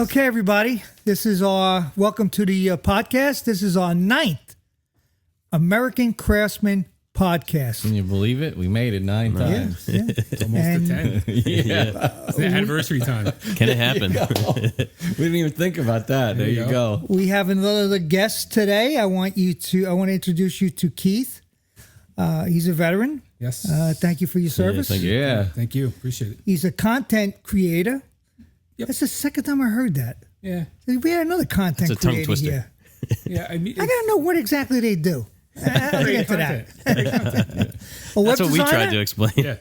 Okay, everybody. This is our welcome to the podcast. This is our 9th American Craftsman podcast. Can you believe it? We made it 9 times. Yeah. It's almost a 10. Yeah. It's the anniversary time. Can it happen? We didn't even think about that. There you go. We have another guest today. I want to introduce you to Keith. He's a veteran. Yes. Thank you for your service. thank you. Yeah. Thank you. Appreciate it. He's a content creator. Yep. That's the second time I heard that. Yeah. We had another content It's a tongue creator twister. here. Yeah. I mean, I gotta know what exactly they do. I'll get to that. A web That's what we designer? tried to explain. Yeah.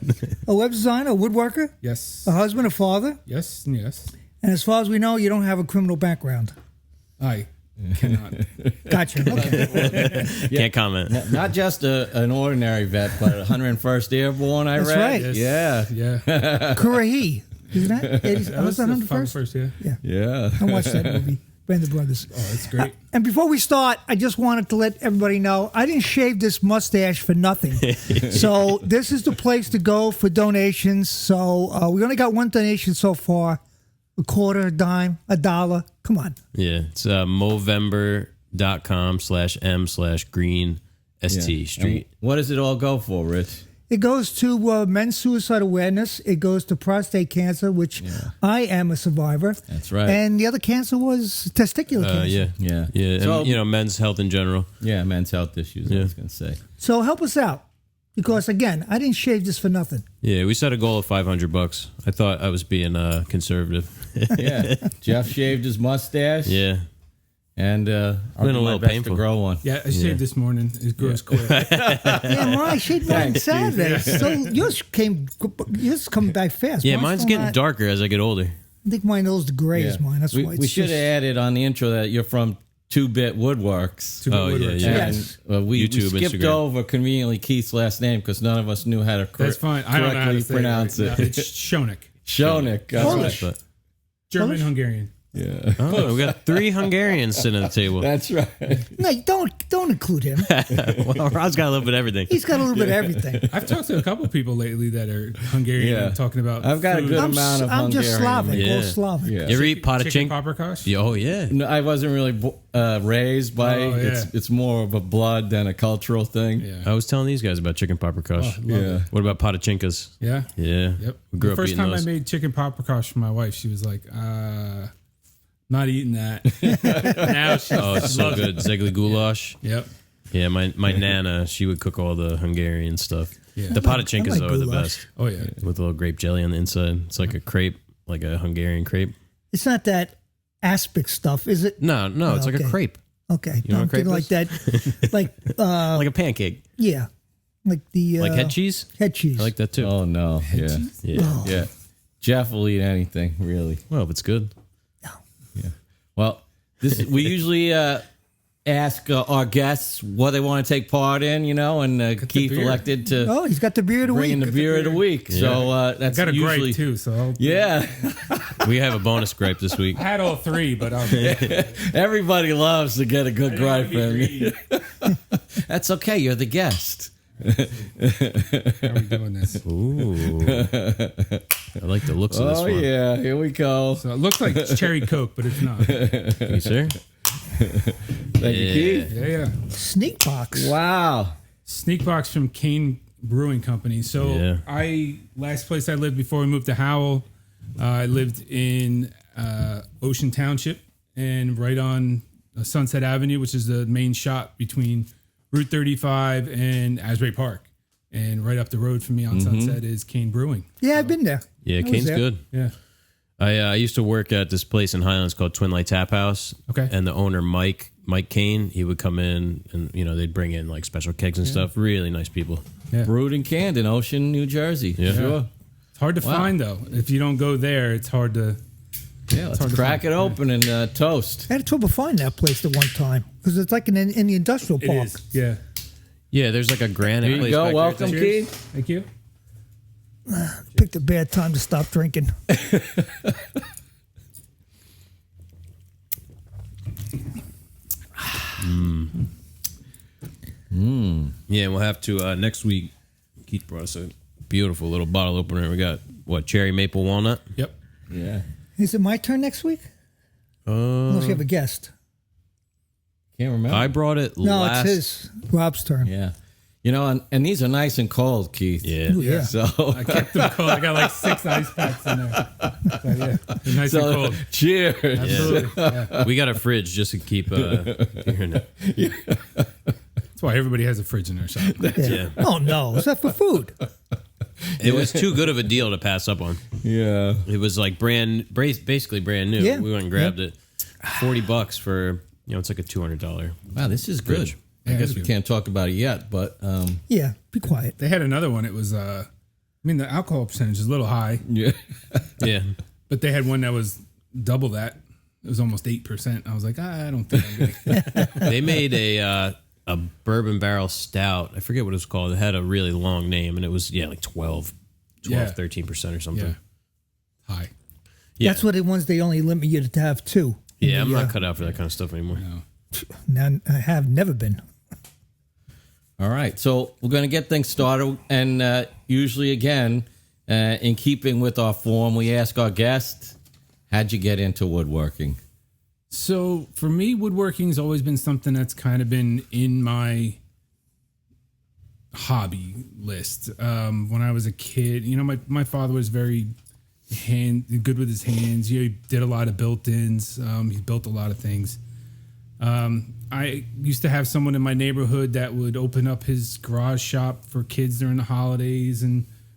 A web designer, a woodworker, Yes. a husband, a father, Yes. And yes. and as far as we know, you don't have a criminal background. I cannot. Gotcha. Okay. Can't comment. Not just an ordinary vet, but 101st Airborne, I That's read. right. Yeah. Yeah. Kurahi. Isn't that? That was the 101st? first. Yeah. Yeah. I watched that movie. Band of Brothers. Oh, that's great. And before we start, I just wanted to let everybody know I didn't shave this mustache for nothing. So this is the place to go for donations. So we only got one donation so far. A quarter, a dime, $1. Come on. Yeah, it's movember.com/m/Greene ST Street. And what does it all go for, Rich? It goes to men's suicide awareness. It goes to prostate cancer, which I am a survivor. That's right. And the other cancer was testicular cancer. Yeah. Yeah. So- And, men's health in general. Yeah, men's health issues, I was going to say. So help us out. Because, again, I didn't shave this for nothing. Yeah, we set a goal of $500. I thought I was being conservative. Yeah. Jeff shaved his mustache. Yeah. And I'll been do a my little best painful. to grow one. Yeah. I shaved this morning. It grows quick. Yeah, mine shaved mine Thanks, Saturday. So yours coming back fast. Yeah, mine's getting darker as I get older. I think mine is the gray as mine. That's why We should have added on the intro that you're from 2-Bit Woodworks. Oh, yeah. Yes. We YouTube, skipped Instagram. over conveniently Keith's last name because none of us knew how to That's fine. I don't know how correctly to say pronounce it. it. Right. No, it's Shonik. Shonik. that's Polish. right. But, German, Polish? Hungarian. Yeah. oh, we got 3 Hungarians sitting at the table. That's right. No, you don't include him. Well, Rod's got a little bit of everything. He's got a little bit of everything. I've talked to a couple of people lately that are Hungarian Yeah. and talking about I've got a food. good I'm amount of I'm just Hungarian. Slavic, Yeah. all Slavic. Yeah. You ever eat chicken potachinka? paprikash? Oh, yeah. No, I wasn't really raised by Oh, it. yeah. It's more of a blood than a cultural thing. Yeah. I was telling these guys about chicken paprikash. Oh, love Yeah. it. What about potachinkas? Yeah. Yeah. Yep. We grew The up first eating time those. I made chicken paprikash for my wife, she was like, not eating that. Now she Oh, it's so loves good. it. Zegli goulash. Yep. Yeah, my Nana, she would cook all the Hungarian stuff. Yeah. The potachinkas I like are the goulash. best Oh, yeah. with a little grape jelly on the inside. It's like a crepe, like a Hungarian crepe. It's not that aspic stuff, is it? No, it's like okay. a crepe, Okay. You know I'm what crepe thinking like that. Like, like a pancake, yeah. Like the... like head cheese. Head cheese. I like that too. Oh, no. Yeah. Yeah. Oh. Yeah. Jeff will eat anything, really. Well, if it's good. Well, we usually ask our guests what they want to take part in, and Keith beer. elected to Oh, he's got the beer of the bring in week. the beer of the week. Yeah. So that's Got a usually gripe, too, so I'll, Yeah. We have a bonus gripe this week. I had all 3, but I'll Everybody loves to get a good gripe be in. greedy. That's okay. You're the guest. How are we doing this? Ooh, I like the looks of this Oh, one. yeah. Here we go. So it looks like cherry Coke, but it's not. You sir? Thank you, Keith. Yeah. Sneak box. Wow. Sneak box from Kane Brewing Company. So Yeah. last place I lived before we moved to Howell, I lived in Ocean Township and right on Sunset Avenue, which is the main shop between Route 35 and Asbury Park. And right up the road from me on Sunset is Kane Brewing. Yeah, I've been there. Yeah, I was Kane's there. good. Yeah. I used to work at this place in Highlands called Twin Light Tap House. Okay. And the owner, Mike Kane, he would come in and, they'd bring in like special kegs and stuff. Really nice people. Yeah. Brewed in Camden, Ocean, New Jersey. Yeah. Sure. It's hard to find, though. If you don't go there, it's hard to... Yeah, let's crack it open and toast. I had trouble finding that place at one time because it's like in the industrial It park. is. Yeah. Yeah, there's like a granite Here you place go. back there. Welcome, Cheers. Keith. Thank you. Picked a bad time to stop drinking. Yeah, we'll have to next week. Keith brought us a beautiful little bottle opener. We got cherry maple walnut. Yep. Yeah. Is it my turn next week? Unless you have a guest. Can't remember. I brought it No, last. it's Rob's turn. Yeah. And these are nice and cold, Keith. Yeah. Ooh, yeah. So, I kept them cold. I got like 6 ice packs in there. So, yeah, they're nice and cold. cheers. Absolutely. Yeah. We got a fridge just to keep beer in it. That's why everybody has a fridge in their shop. Yeah. Oh, no. Is that for food? It was too good of a deal to pass up on. Yeah. It was like basically brand new. Yeah. We went and grabbed it. $40 for, it's like a $200. Wow, this is good. Fridge. I Yeah, guess it's we good. can't talk about it yet, but Yeah, be quiet. They had another one. It was, the alcohol percentage is a little high, yeah. Yeah. but they had one that was double that. It was almost 8%. I was like, I don't think I'm going to. They made a bourbon barrel stout. I forget what it was called. It had a really long name, and it was, like 13% or something. Yeah. High. Yeah. That's what the ones they only limit you to have 2. Yeah, I'm not cut out for that kind of stuff anymore. No. Now, I have never been. All right. So we're going to get things started. And usually, again, in keeping with our form, we ask our guest, how'd you get into woodworking? So for me, woodworking's always been something that's kind of been in my hobby list. When I was a kid, my father was very good with his hands. He did a lot of built-ins. He built a lot of things. I used to have someone in my neighborhood that would open up his garage shop for kids during the holidays,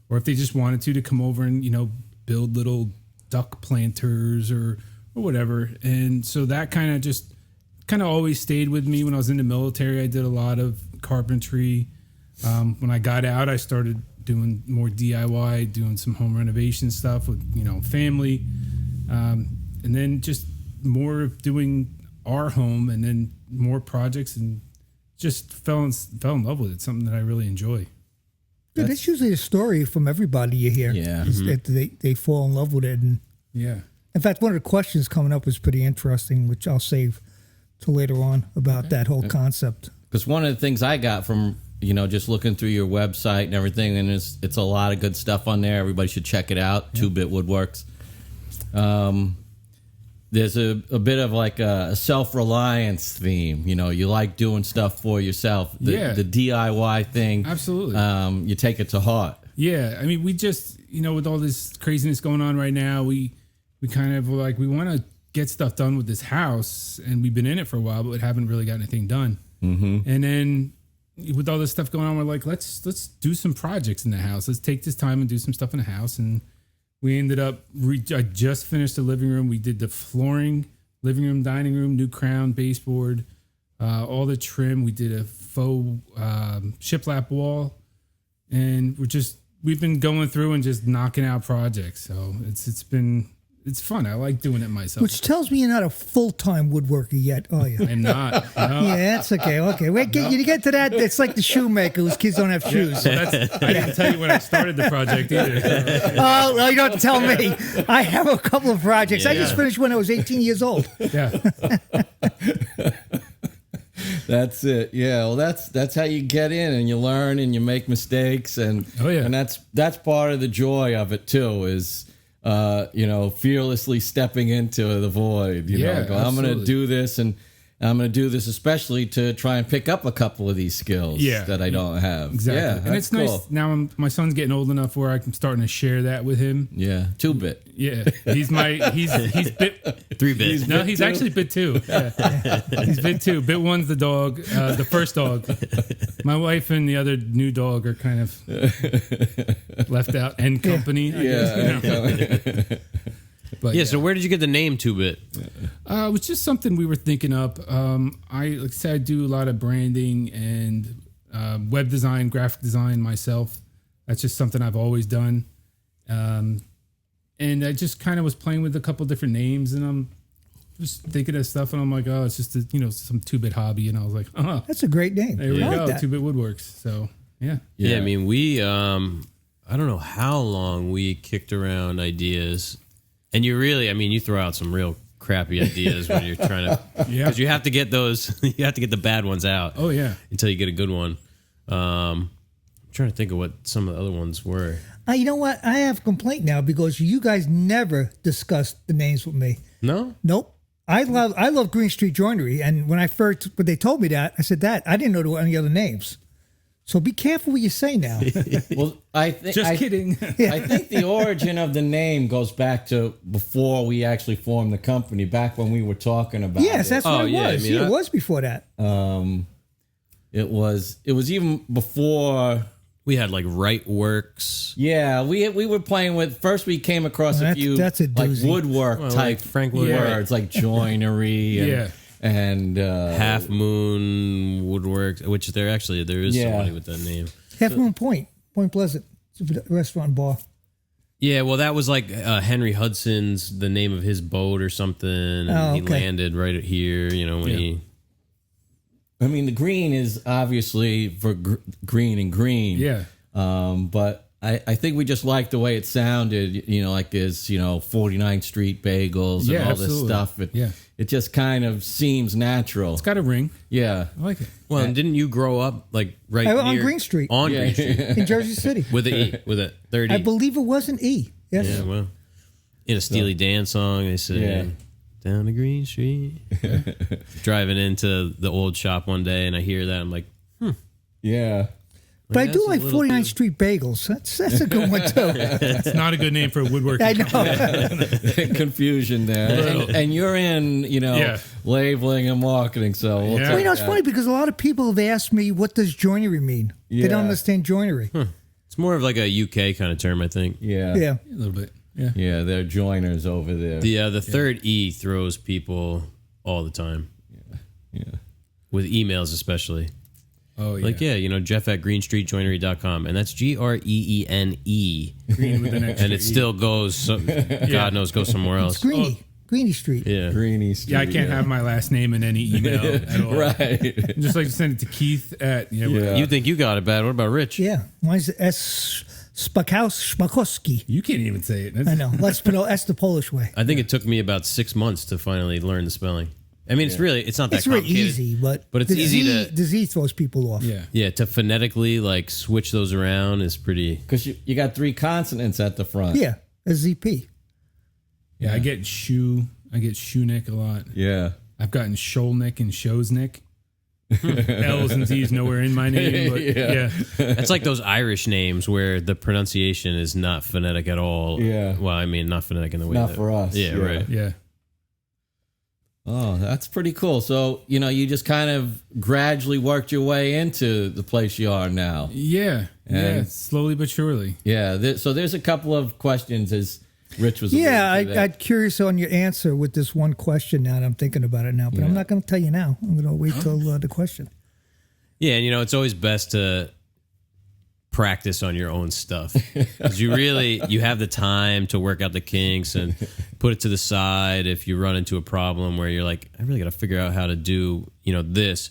or if they just wanted to come over and build little duck planters or whatever. And so that kind of always stayed with me. When I was in the military, I did a lot of carpentry. When I got out, I started doing more DIY, doing some home renovation stuff with family, and then just more of doing our home, and then more projects, and just fell in love with it. Something that I really enjoy. Yeah, that's usually a story from everybody you hear. Yeah. Is that they fall in love with it. And Yeah. in fact, one of the questions coming up was pretty interesting, which I'll save till later on about that whole concept. Because one of the things I got from, just looking through your website and everything, and it's a lot of good stuff on there. Everybody should check it out, 2-Bit Woodworks. There's a bit of like a self-reliance theme. You like doing stuff for yourself. The DIY thing. Absolutely. You take it to heart. Yeah. I mean, we just, with all this craziness going on right now, we kind of like, we want to get stuff done with this house, and we've been in it for a while, but we haven't really got anything done. Mm-hmm. And then with all this stuff going on, we're like, let's do some projects in the house. Let's take this time and do some stuff in the house. And we ended up, I just finished the living room. We did the flooring, living room, dining room, new crown, baseboard, all the trim. We did a faux shiplap wall. And we've been going through and just knocking out projects. So it's fun. I like doing it myself. Which tells me you're not a full-time woodworker yet, are you? I'm not. No. Yeah, that's okay. Okay, wait, you get to that. It's like the shoemaker whose kids don't have shoes. I didn't tell you when I started the project either. So. Oh, well, you don't tell me. I have a couple of projects. I just Yeah. finished when I was 18 years old. Yeah. That's it. Yeah. Well, that's how you get in, and you learn, and you make mistakes, and Oh, yeah. and that's part of the joy of it too. Is fearlessly stepping into the void. I'm going to absolutely. do this, and I'm going to do this especially to try and pick up a couple of these skills that I don't have. Exactly. Yeah, and that's it's cool. nice. Now my son's getting old enough where I'm starting to share that with him. Yeah, 2-Bit. Yeah. He's bit 3-bit. No, he's actually bit 2. Yeah. He's bit 2. Bit 1's the dog, the first dog. My wife and the other new dog are kind of left out and company. I guess. But Yeah, so where did you get the name 2-Bit? it was just something we were thinking up. Like I said, I do a lot of branding and web design, graphic design myself. That's just something I've always done. And I just kind of was playing with a couple different names, and I'm just thinking of stuff, and I'm like, oh, it's just some 2-bit hobby. And I was like, oh, That's a great name. there we I like go, that. 2-Bit Woodworks. So yeah. Yeah, I mean, we, I don't know how long we kicked around ideas. And you throw out some real crappy ideas when you're trying to, Yeah. because you have to get the bad ones out. Oh yeah. Until you get a good one. I'm trying to think of what some of the other ones were. You know what? I have a complaint now because you guys never discussed the names with me. No? Nope. I love Greene Street Joinery, and when they told me that, I said that I didn't know there were any other names. So be careful what you say now. Well, Just kidding. I think the origin of the name goes back to before we actually formed the company, back when we were talking about Yes, it. that's what it yeah, was. I mean, It was before that. It was even before. We had like Right Works. Yeah, we were playing with. First, we came across Well, a few that's a like doozy. woodwork Well, type like Frank Lloyd words, like joinery and, Yeah. and Half Moon Woodworks, which there is somebody with that name. Half Moon Point Pleasant. It's a restaurant and bar. Yeah, well, that was like Henry Hudson's, the name of his boat or something. And Oh, he okay. landed right here, when he... I mean, the green is obviously for green and green. Yeah. But I think we just like the way it sounded, like there's, 49th Street bagels and Yeah, all absolutely. this stuff. Yeah. It just kind of seems natural. It's got a ring. Yeah. I like it. Well, and didn't you grow up like right On near... Greene Street. On Yeah. Greene Street. In Jersey City. With an E, with a 30. I believe it was an E. Yes. Yeah, well, in a Steely Dan song, they say, Yeah. down to Greene Street. Driving into the old shop one day, and I hear that, I'm like, Yeah. But I that's do a like little 49th bit- Street bagels. That's a good one too. It's not a good name for a woodworking I know. Confusion there. And you're in, Yeah. labeling and marketing. So we'll Yeah. take Well, it's that. funny because a lot of people have asked me, what does joinery mean? They Yeah. don't understand joinery. It's more of like a UK kind of term, I think. Yeah. Yeah. A little bit. Yeah. Yeah. They're joiners over there. The third E throws people all the time, Yeah. with emails especially. Oh, yeah. Like, Jeff at greenstreetjoinery.com, and that's GREENE. Green with an extra And it E. still goes, God knows, goes somewhere It's else. Greeny. Greeny Street. Yeah. Greeny Street. Yeah, I can't have my last name in any email at all. Right. I'd just like to send it to Keith at, Yeah. You think you got it bad. What about Rich? Yeah. Mine's S. Spakowski. You can't even say it. That's, I know. That's the Polish way. I think it took me about 6 months to finally learn the spelling. I mean, it's not that It's really complicated. easy, but it's the easy Z, to... the Z throws people off. Yeah. Yeah, to phonetically like switch those around is pretty... Because you got 3 consonants at the front. Yeah. A ZP. Yeah, I get shoeneck a lot. Yeah. I've gotten shoalneck and showsneck. L's and Z's nowhere in my name, but yeah. That's like those Irish names where the pronunciation is not phonetic at all. Yeah. Well, I mean, not phonetic in the way Not that... for us. Yeah, right. Yeah. Oh, that's pretty cool. So, you just kind of gradually worked your way into the place you are now. Yeah. Yeah. And- Slowly but surely. Yeah. So there's a couple of questions as Rich was Yeah, alluding to that. I'm curious on your answer with this one question now that I'm thinking about it now, but I'm not going to tell you now. I'm going to wait till the question. Yeah, and it's always best to practice on your own stuff because you have the time to work out the kinks and put it to the side if you run into a problem where you're like, I really got to figure out how to do this.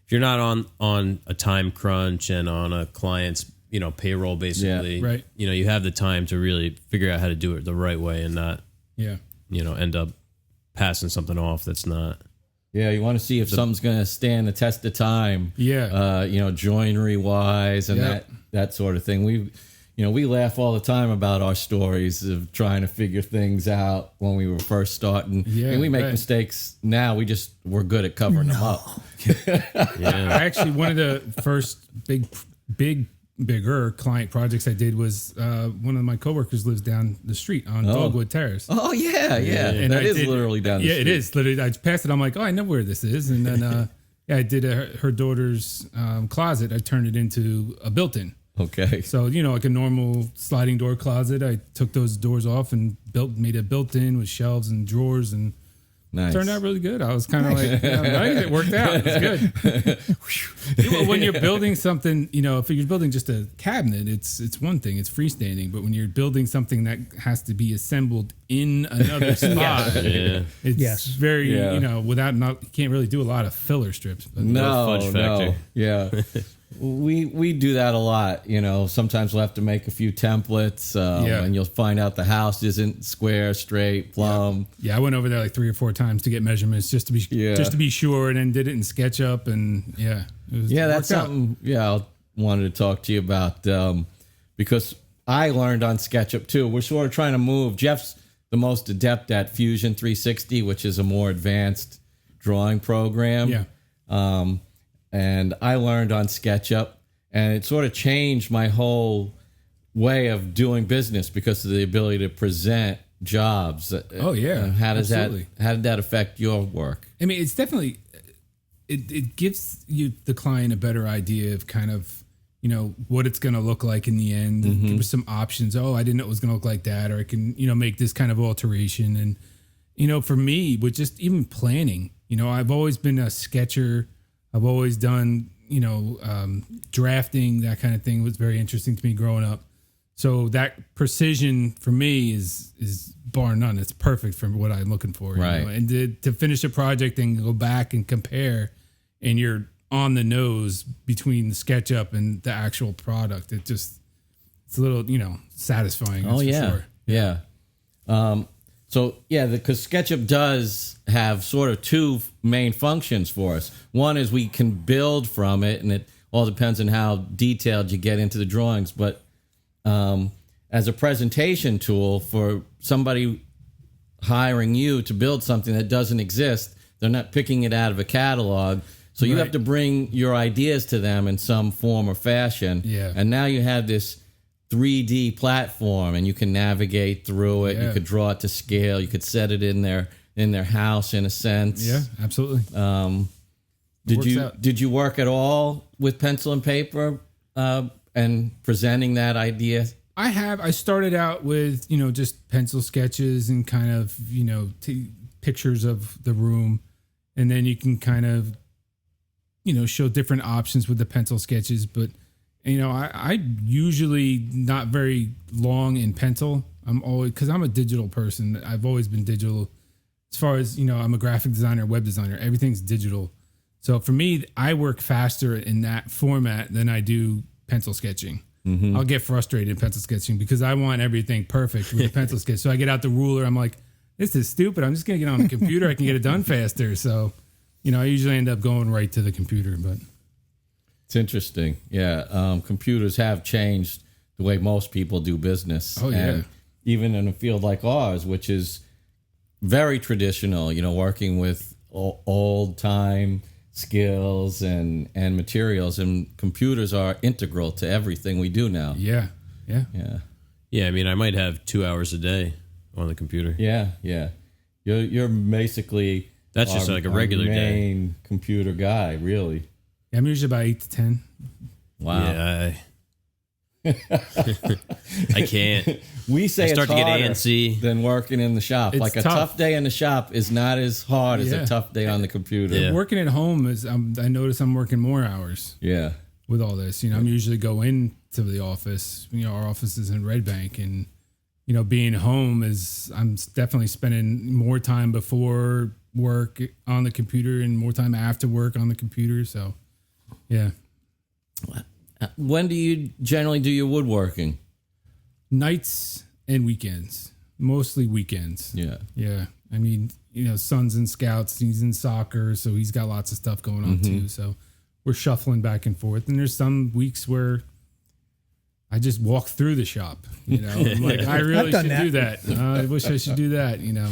If you're not on a time crunch and on a client's payroll basically, Yeah, right. You have the time to really figure out how to do it the right way and not Yeah. end up passing something off that's not. Yeah, you want to see if something's going to stand the test of time. Yeah. Joinery wise and Yeah. that sort of thing. We laugh all the time about our stories of trying to figure things out when we were first starting. Yeah, and we make right. mistakes now. We're good at covering them up. Yeah. Actually, one of the first bigger client projects I did was one of my coworkers lives down the street on Dogwood Terrace. Oh yeah. And That I is did- literally down the Yeah, street. it is. Literally, I passed it. I'm like, oh, I know where this is. And then I did her daughter's closet. I turned it into a built-in. Okay. So, like a normal sliding door closet. I took those doors off and made a built-in with shelves and drawers, and Nice. turned out really good. I was kind of like, yeah, nice. It worked out. It's good. When you're building something, if you're building just a cabinet, it's one thing. It's freestanding. But when you're building something that has to be assembled in another spot, Yeah. it's Yes. very, Yeah. you can't really do a lot of filler strips. But No, fudge factor. no. Yeah. We do that a lot. Sometimes we'll have to make a few templates, Yeah. and you'll find out the house isn't square, straight, plumb. yeah, I went over there like 3 or 4 times to get measurements just to be sure, and then did it in SketchUp, and Yeah, that's it worked out. something. Yeah, I wanted to talk to you about because I learned on SketchUp too. We're sort of trying to move. Jeff's the most adept at Fusion 360, which is a more advanced drawing program. Yeah. And I learned on SketchUp, and it sort of changed my whole way of doing business because of the ability to present jobs. Oh yeah. How did absolutely. that affect your work? I mean, it's definitely it gives you the client a better idea of kind of, you know, what it's going to look like in the end. And give us some options. Oh, I didn't know it was going to look like that, or I can, you know, make this kind of alteration. And you know, for me, with just even planning, you know, I've always been a sketcher. I've always done, you know, drafting, that kind of thing was very interesting to me growing up. So that precision for me is bar none. It's perfect for what I'm looking for. Right. You know? And to finish a project and go back and compare, and you're on the nose between the SketchUp and the actual product. It's a little, you know, satisfying. Oh, that's yeah. for sure. Yeah. So, yeah, because SketchUp does have sort of two main functions for us. One is we can build from it, and it all depends on how detailed you get into the drawings. But as a presentation tool for somebody hiring you to build something that doesn't exist, they're not picking it out of a catalog. So you Right. have to bring your ideas to them in some form or fashion. Yeah. And now you have this 3D platform, and you can navigate through it. Yeah. You could draw it to scale. You could set it in their house in a sense. Yeah, absolutely. Did you work at all with pencil and paper and presenting that idea? I started out with, you know, just pencil sketches and kind of, you know, pictures of the room. And then you can kind of, you know, show different options with the pencil sketches. But, you know, I usually not very long in pencil. Because I'm a digital person. I've always been digital. As far as, you know, I'm a graphic designer, web designer. Everything's digital. So for me, I work faster in that format than I do pencil sketching. Mm-hmm. I'll get frustrated in pencil sketching because I want everything perfect with a pencil sketch. So I get out the ruler. I'm like, this is stupid. I'm just going to get on the computer. I can get it done faster. So, you know, I usually end up going right to the computer. But it's interesting. Yeah. Computers have changed the way most people do business. Oh, yeah. And even in a field like ours, which is very traditional, you know, working with old time skills and materials, and computers are integral to everything we do now. yeah. Yeah, I mean, I might have 2 hours a day on the computer. Yeah. You're basically That's just like a regular our day. main computer guy, really. I'm usually about 8 to 10. Wow. Yeah, I can't. We say I start it's to get harder antsy. than working in the shop. It's like a tough. tough day in the shop is not as hard as Yeah. a tough day on the computer. Yeah. Working at home is, I notice I'm working more hours Yeah. with all this. You know, I'm usually go into the office. You know, our office is in Red Bank, and you know, being home is, I'm definitely spending more time before work on the computer and more time after work on the computer. So, yeah, When do you generally do your woodworking? nights and weekends, mostly weekends. Yeah. Yeah, I mean, you know, son's in scouts, he's in soccer, so he's got lots of stuff going on too. So we're shuffling back and forth, and there's some weeks where I just walk through the shop. You know, I'm like, I really done should do that. I wish I should do that. You know,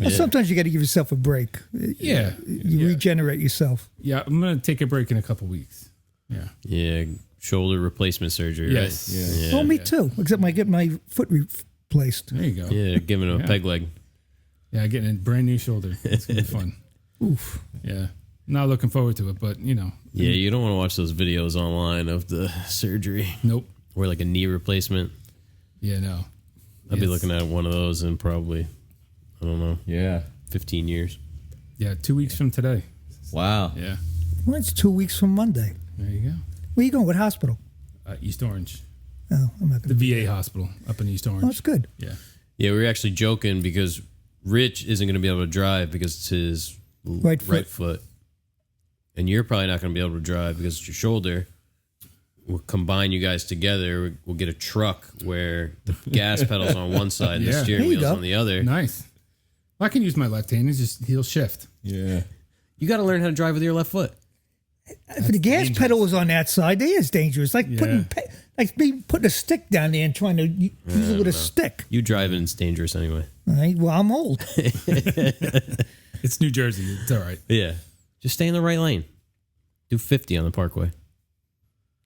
Sometimes you got to give yourself a break. yeah, You regenerate yourself. yeah. I'm gonna take a break in a couple weeks. Yeah, Yeah, shoulder replacement surgery, yes, right? Well, me too. Except I get my foot replaced. There you go. Yeah, giving him a peg leg. Yeah, getting a brand new shoulder. It's gonna be fun. Oof. Yeah, not looking forward to it, but you know, Yeah, you don't want to watch those videos online of the surgery nope. or like a knee replacement. Yeah, no. I'll be Yes. looking at one of those in probably, I don't know, Yeah. 15 years. Yeah, 2 weeks from today. Wow. Yeah, Well, it's 2 weeks from Monday. there you go. Where you going? What hospital? East Orange, Oh, I'm not the going to. VA hospital up in East Oh, Orange. that's good. Yeah. Yeah, we were actually joking because Rich isn't going to be able to drive because it's his Right foot. And you're probably not going to be able to drive because it's your shoulder. We'll combine you guys together. We'll get a truck where the gas pedal's on one side and the Yeah. steering There you wheel's go. on the other. Nice. I can use my left hand. It's just he'll shift. Yeah. You got to learn how to drive with your left foot. If the gas pedal was on that side, it is dangerous. Like putting like me putting a stick down there and trying to use it with a stick. You driving's dangerous anyway. All right. Well, I'm old. It's New Jersey. It's all right. Yeah. Just stay in the right lane. Do 50 on the Parkway.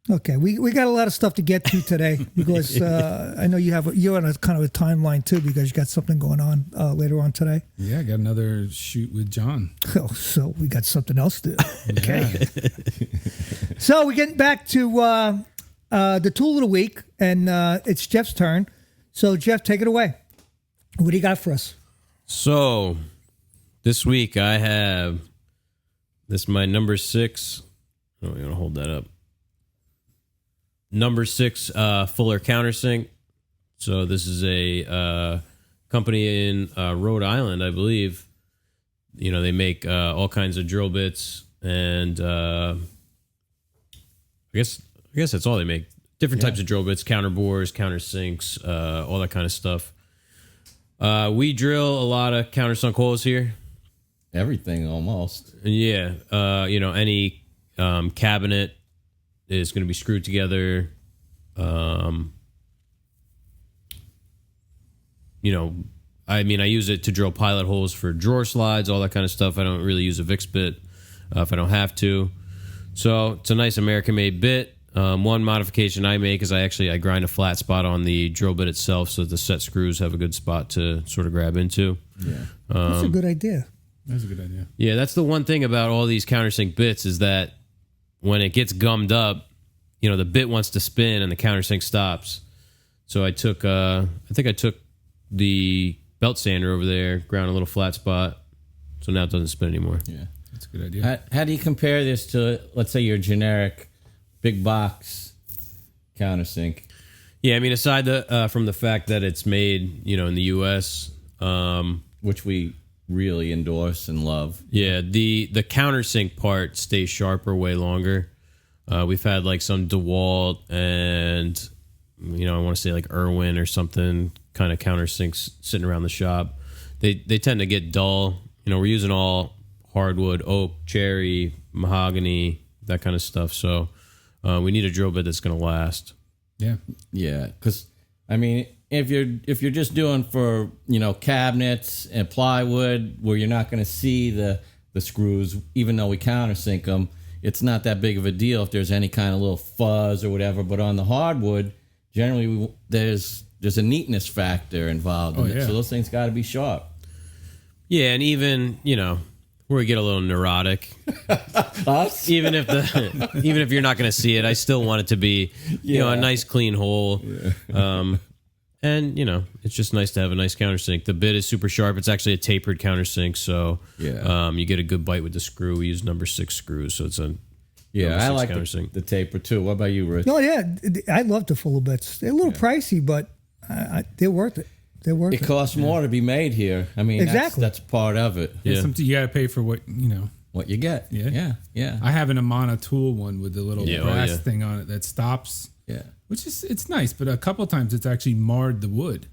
Okay, we got a lot of stuff to get to today because I know you're on a kind of a timeline too because you got something going on later on today. Yeah, I got another shoot with John. Oh, so we got something else to do. Okay. So we're getting back to the tool of the week, and it's Jeff's turn. So Jeff, take it away. What do you got for us? So this week I have this is my number 6. Oh, I'm gonna hold that up. Number 6 Fuller countersink. So this is a company in Rhode Island, I believe. You know, they make all kinds of drill bits, and I guess that's all they make. Different types of drill bits, counterbores, countersinks, all that kind of stuff. We drill a lot of countersunk holes here. Everything almost. Yeah, you know, any cabinet is going to be screwed together. You know, I mean, I use it to drill pilot holes for drawer slides, all that kind of stuff. I don't really use a VIX bit if I don't have to. So it's a nice American-made bit. One modification I make is I grind a flat spot on the drill bit itself so that the set screws have a good spot to sort of grab into. Yeah. That's a good idea. That's a good idea. Yeah, that's the one thing about all these countersink bits is that when it gets gummed up, you know, the bit wants to spin and the countersink stops. So I took the belt sander over there, ground a little flat spot, so now it doesn't spin anymore. Yeah. That's a good idea. How do you compare this to, let's say, your generic big box countersink? Yeah, I mean, aside from the fact that it's made, you know, in the U.S., Which we really endorse and love. yeah, the countersink part stays sharper way longer. We've had like some DeWalt and, you know, I want to say like Irwin or something kind of countersinks sitting around the shop. They tend to get dull. You know, we're using all hardwood, oak, cherry, mahogany, that kind of stuff. So we need a drill bit that's going to last. Yeah. Yeah, because I mean, if you're just doing for, you know, cabinets and plywood where you're not going to see the screws, even though we countersink them, it's not that big of a deal if there's any kind of little fuzz or whatever. But on the hardwood, generally there's a neatness factor involved in it, so those things got to be sharp. Yeah, and even, you know, where we get a little neurotic. Us? Even if you're not going to see it, I still want it to be, you know, a nice clean hole. Yeah. And, you know, it's just nice to have a nice countersink. The bit is super sharp. It's actually a tapered countersink, so you get a good bite with the screw. We use number 6 screws, so it's a I like the taper too. What about you, Rich? No, yeah, I love the fuller bits. They're a little pricey, but they're worth it. They're worth it. It costs more to be made here. I mean, exactly. That's part of it. Yeah. Something you got to pay for what, you know. What you get. Yeah. I have an Amana tool one with the little brass thing on it that stops. Yeah. Which is, it's nice, but a couple of times it's actually marred the wood.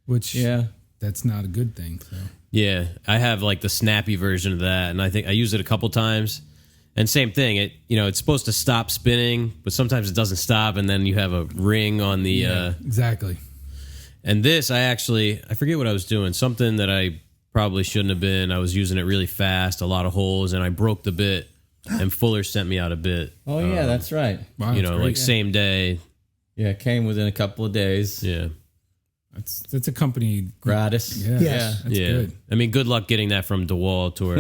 Which, that's not a good thing. So. Yeah, I have like the snappy version of that, and I think I use it a couple times. And same thing, it's supposed to stop spinning, but sometimes it doesn't stop, and then you have a ring on the... exactly. And this, I forget what I was doing, something that I probably shouldn't have been. I was using it really fast, a lot of holes, and I broke the bit, and Fuller sent me out a bit. Oh, yeah, that's right. Wow, you know, like same day. Yeah, it came within a couple of days. Yeah. That's a company gratis. Yeah, Yes. That's good. I mean, good luck getting that from DeWalt. Or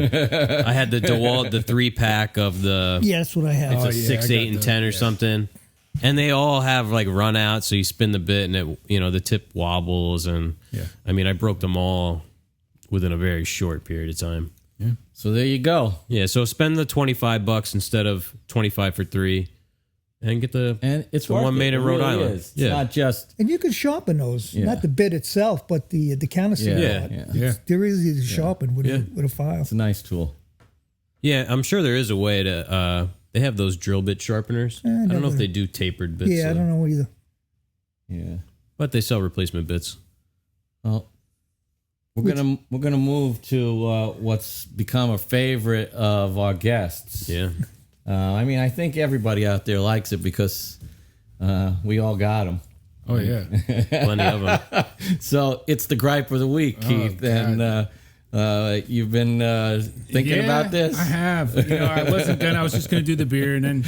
I had the DeWalt, the 3-pack of the. Yeah, that's what I have. It's a 6, 8, and 10 or something, and they all have like run out. So you spin the bit, and it, the tip wobbles, and I mean, I broke them all within a very short period of time. Yeah. So there you go. Yeah. So spend the $25 instead of 25 for 3. And get it's the one made in Rhode Island. It's not just... And you can sharpen those, not the bit itself, but the countersink part. Yeah. They're easy to sharpen with a file. It's a nice tool. Yeah, I'm sure there is a way to... they have those drill bit sharpeners. I don't know if they do tapered bits. Yeah, I don't know either. Yeah. But they sell replacement bits. Well, we're gonna move to what's become a favorite of our guests. Yeah. I mean, I think everybody out there likes it because we all got them. Oh yeah. Plenty of them. So it's the gripe of the week, Keith, and you've been thinking about this. I have. I wasn't gonna. I was just gonna do the beer, and then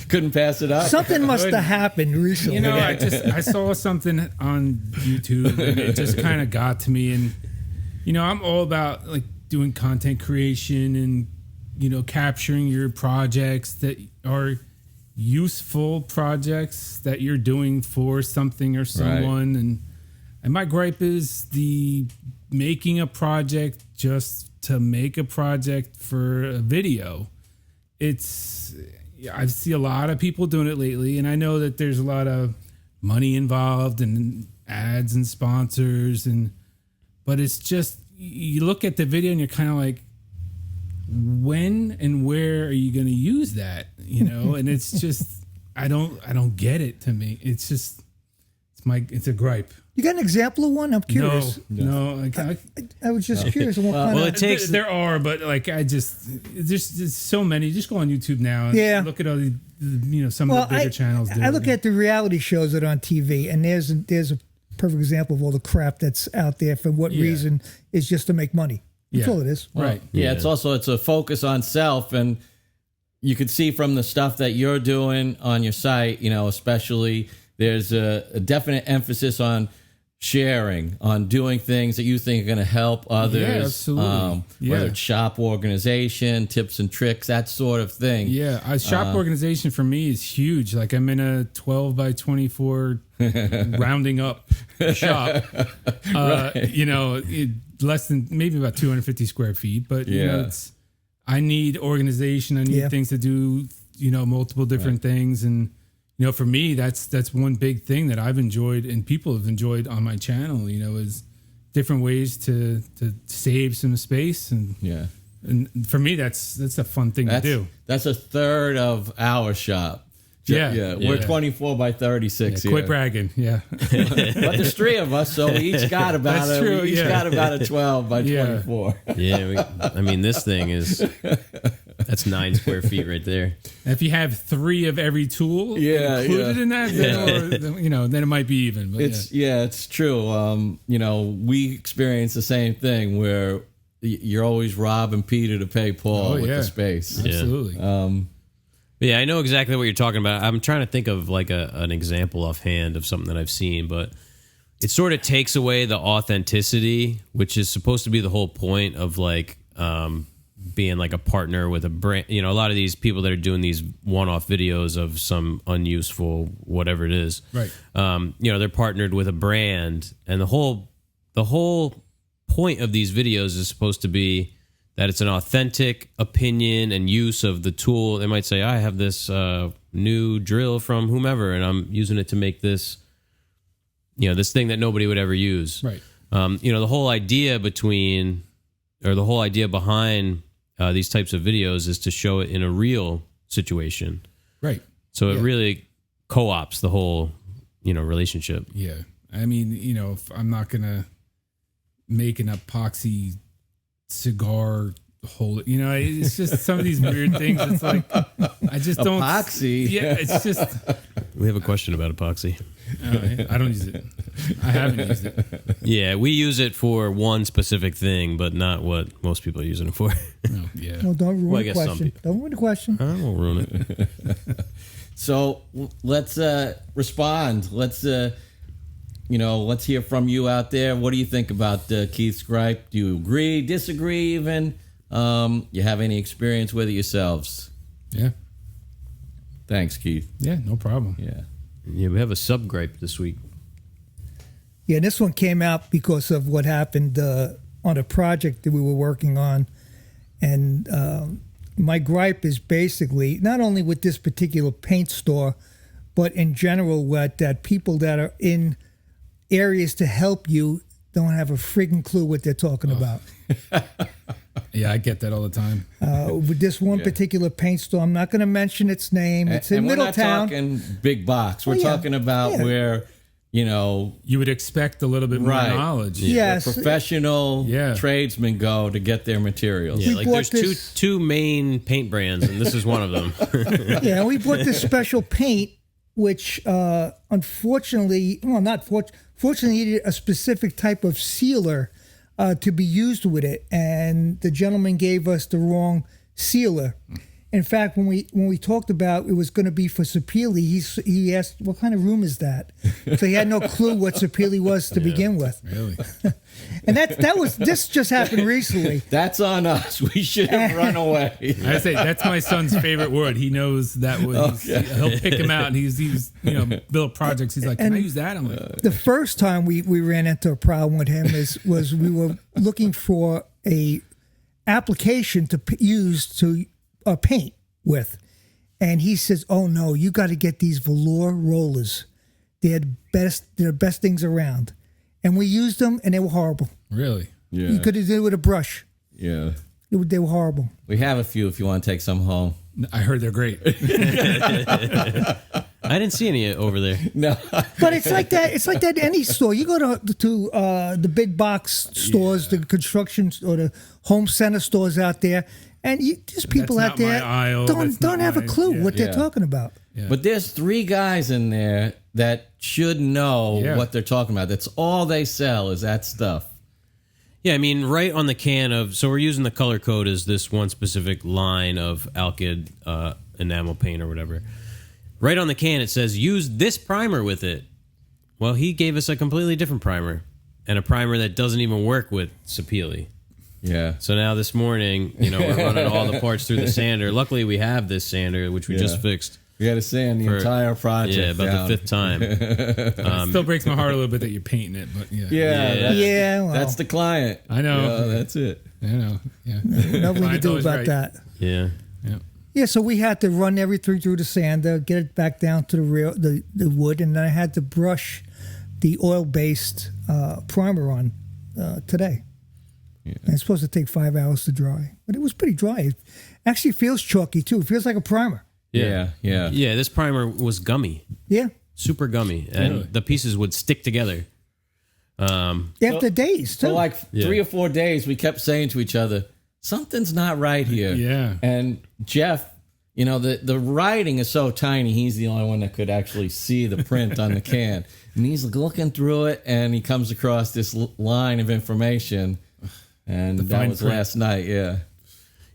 Couldn't pass it up. Something must have happened recently. I saw something on YouTube, and it just kind of got to me. And I'm all about like doing content creation and capturing your projects that are useful projects that you're doing for something or someone. And my gripe is the making a project just to make a project for a video. I see a lot of people doing it lately, and I know that there's a lot of money involved and ads and sponsors, but it's just, you look at the video and you're kind of like, when and where are you going to use that? And it's just, I don't get it. To me, it's just, it's a gripe. You got an example of one? I'm curious. No. I was just curious. What There are, but like there's so many. Just go on YouTube now and look at all the some of the bigger channels. I look at the reality shows that are on TV, and there's a perfect example of all the crap that's out there. For what reason? Is just to make money. That's all it is. Right. Yeah, it's a focus on self, and you could see from the stuff that you're doing on your site, especially there's a definite emphasis on sharing, on doing things that you think are going to help others. Yeah, absolutely. Whether it's shop organization, tips and tricks, that sort of thing. Yeah, shop organization for me is huge. Like I'm in a 12 by 24 rounding up shop. Less than maybe about 250 square feet, but I need organization. I need things to do. Multiple different things, and for me, that's one big thing that I've enjoyed and people have enjoyed on my channel. Is different ways to save some space, and for me, that's a fun thing to do. That's a third of our shop. We're 24 by 36 here. Quit bragging, but there's three of us, so we each got about got about a 12 by 24. This thing that's 9 square feet right there. And if you have 3 of every tool included in that, then it might be even. But it's true. We experience the same thing where you're always robbing Peter to pay Paul with the space. Absolutely. Yeah, I know exactly what you're talking about. I'm trying to think of like an example offhand of something that I've seen, but it sort of takes away the authenticity, which is supposed to be the whole point of like being like a partner with a brand. A lot of these people that are doing these one-off videos of some unuseful whatever it is, right? They're partnered with a brand, and the whole point of these videos is supposed to be that it's an authentic opinion and use of the tool. They might say, I have this new drill from whomever, and I'm using it to make this, this thing that nobody would ever use. Right. The whole idea behind these types of videos is to show it in a real situation. Right. So it really co-ops the whole, relationship. Yeah. If I'm not going to make an epoxy cigar holder, it's just some of these weird things. It's like, I just don't. Epoxy. Yeah, it's just. We have a question about epoxy. I don't use it. I haven't used it. Yeah, we use it for one specific thing, but not what most people are using it for. Oh, yeah. Well, don't ruin the question. Don't ruin the question. I won't ruin it. So let's respond. Let's let's hear from you out there. What do you think about Keith's gripe? Do you agree, disagree even? You have any experience with it yourselves? Yeah. Thanks, Keith. Yeah, no problem. Yeah, we have a sub-gripe this week. Yeah, and this one came out because of what happened on a project that we were working on. And my gripe is basically, not only with this particular paint store, but in general, that people that are in areas to help you don't have a friggin' clue what they're talking about. Yeah, I get that all the time. With this one particular paint store, I'm not going to mention its name. It's in Middletown. We're not talking big box. We're talking about where, you would expect a little bit more knowledge. Yes. Where professional tradesmen go to get their materials. Yeah, like there's two main paint brands, and this is one of them. Yeah, we bought this special paint which unfortunately, well, not fortunately, needed a specific type of sealer to be used with it, and the gentleman gave us the wrong sealer. In fact, when we talked about it was going to be for Sapili, he asked, "What kind of room is that?" So he had no clue what Sapili was to begin with. Really? And this just happened recently. That's on us. We should have run away. I say that's my son's favorite wood. He knows that wood. He'll pick him out, and he's built projects. He's like, "Can I use that?" I'm like, The first time we ran into a problem with him was we were looking for a application to use to paint with, and he says, "Oh no, you got to get these velour rollers. They're the best things around." And we used them, and they were horrible. really? Yeah. You could have did it with a brush. Yeah. They were horrible. We have a few if you want to take some home. I heard they're great. I didn't see any over there. No. But it's like that. It's like that in any store. You go to the big box stores, the construction or the home center stores out there, and there's people That's out not there my aisle. That's don't not have a my- clue yeah. what they're Yeah. talking about. Yeah. But there's 3 guys in there that should know Yeah. what they're talking about. That's all they sell is that stuff. Yeah, I mean, right on the can of, so we're using the color code as this one specific line of Alkyd enamel paint or whatever. Right on the can, it says, use this primer with it. Well, he gave us a completely different primer, and a primer that doesn't even work with Sapili. Yeah. So now this morning, we're running all the parts through the sander. Luckily, we have this sander, which we just fixed. We got to sand the entire project. Yeah, about the 5th time. Still breaks my heart a little bit that you're painting it, but yeah. Yeah. Well, That's the client. I know. Yeah, that's it. I know. Yeah. nothing to Client's do always about right. that. Yeah. Yeah. Yeah, so we had to run everything through the sander, get it back down to the wood, and then I had to brush the oil-based primer on today. Yeah. And it's supposed to take 5 hours to dry, but it was pretty dry. It actually feels chalky too. It feels like a primer. Yeah. Yeah, this primer was gummy. Yeah. Super gummy. And the pieces would stick together. After days too. For like 3 or 4 days, we kept saying to each other, something's not right here. Yeah. And Jeff, the writing is so tiny, he's the only one that could actually see the print on the can. And he's looking through it, and he comes across this line of information. And that fine was print. last night, yeah.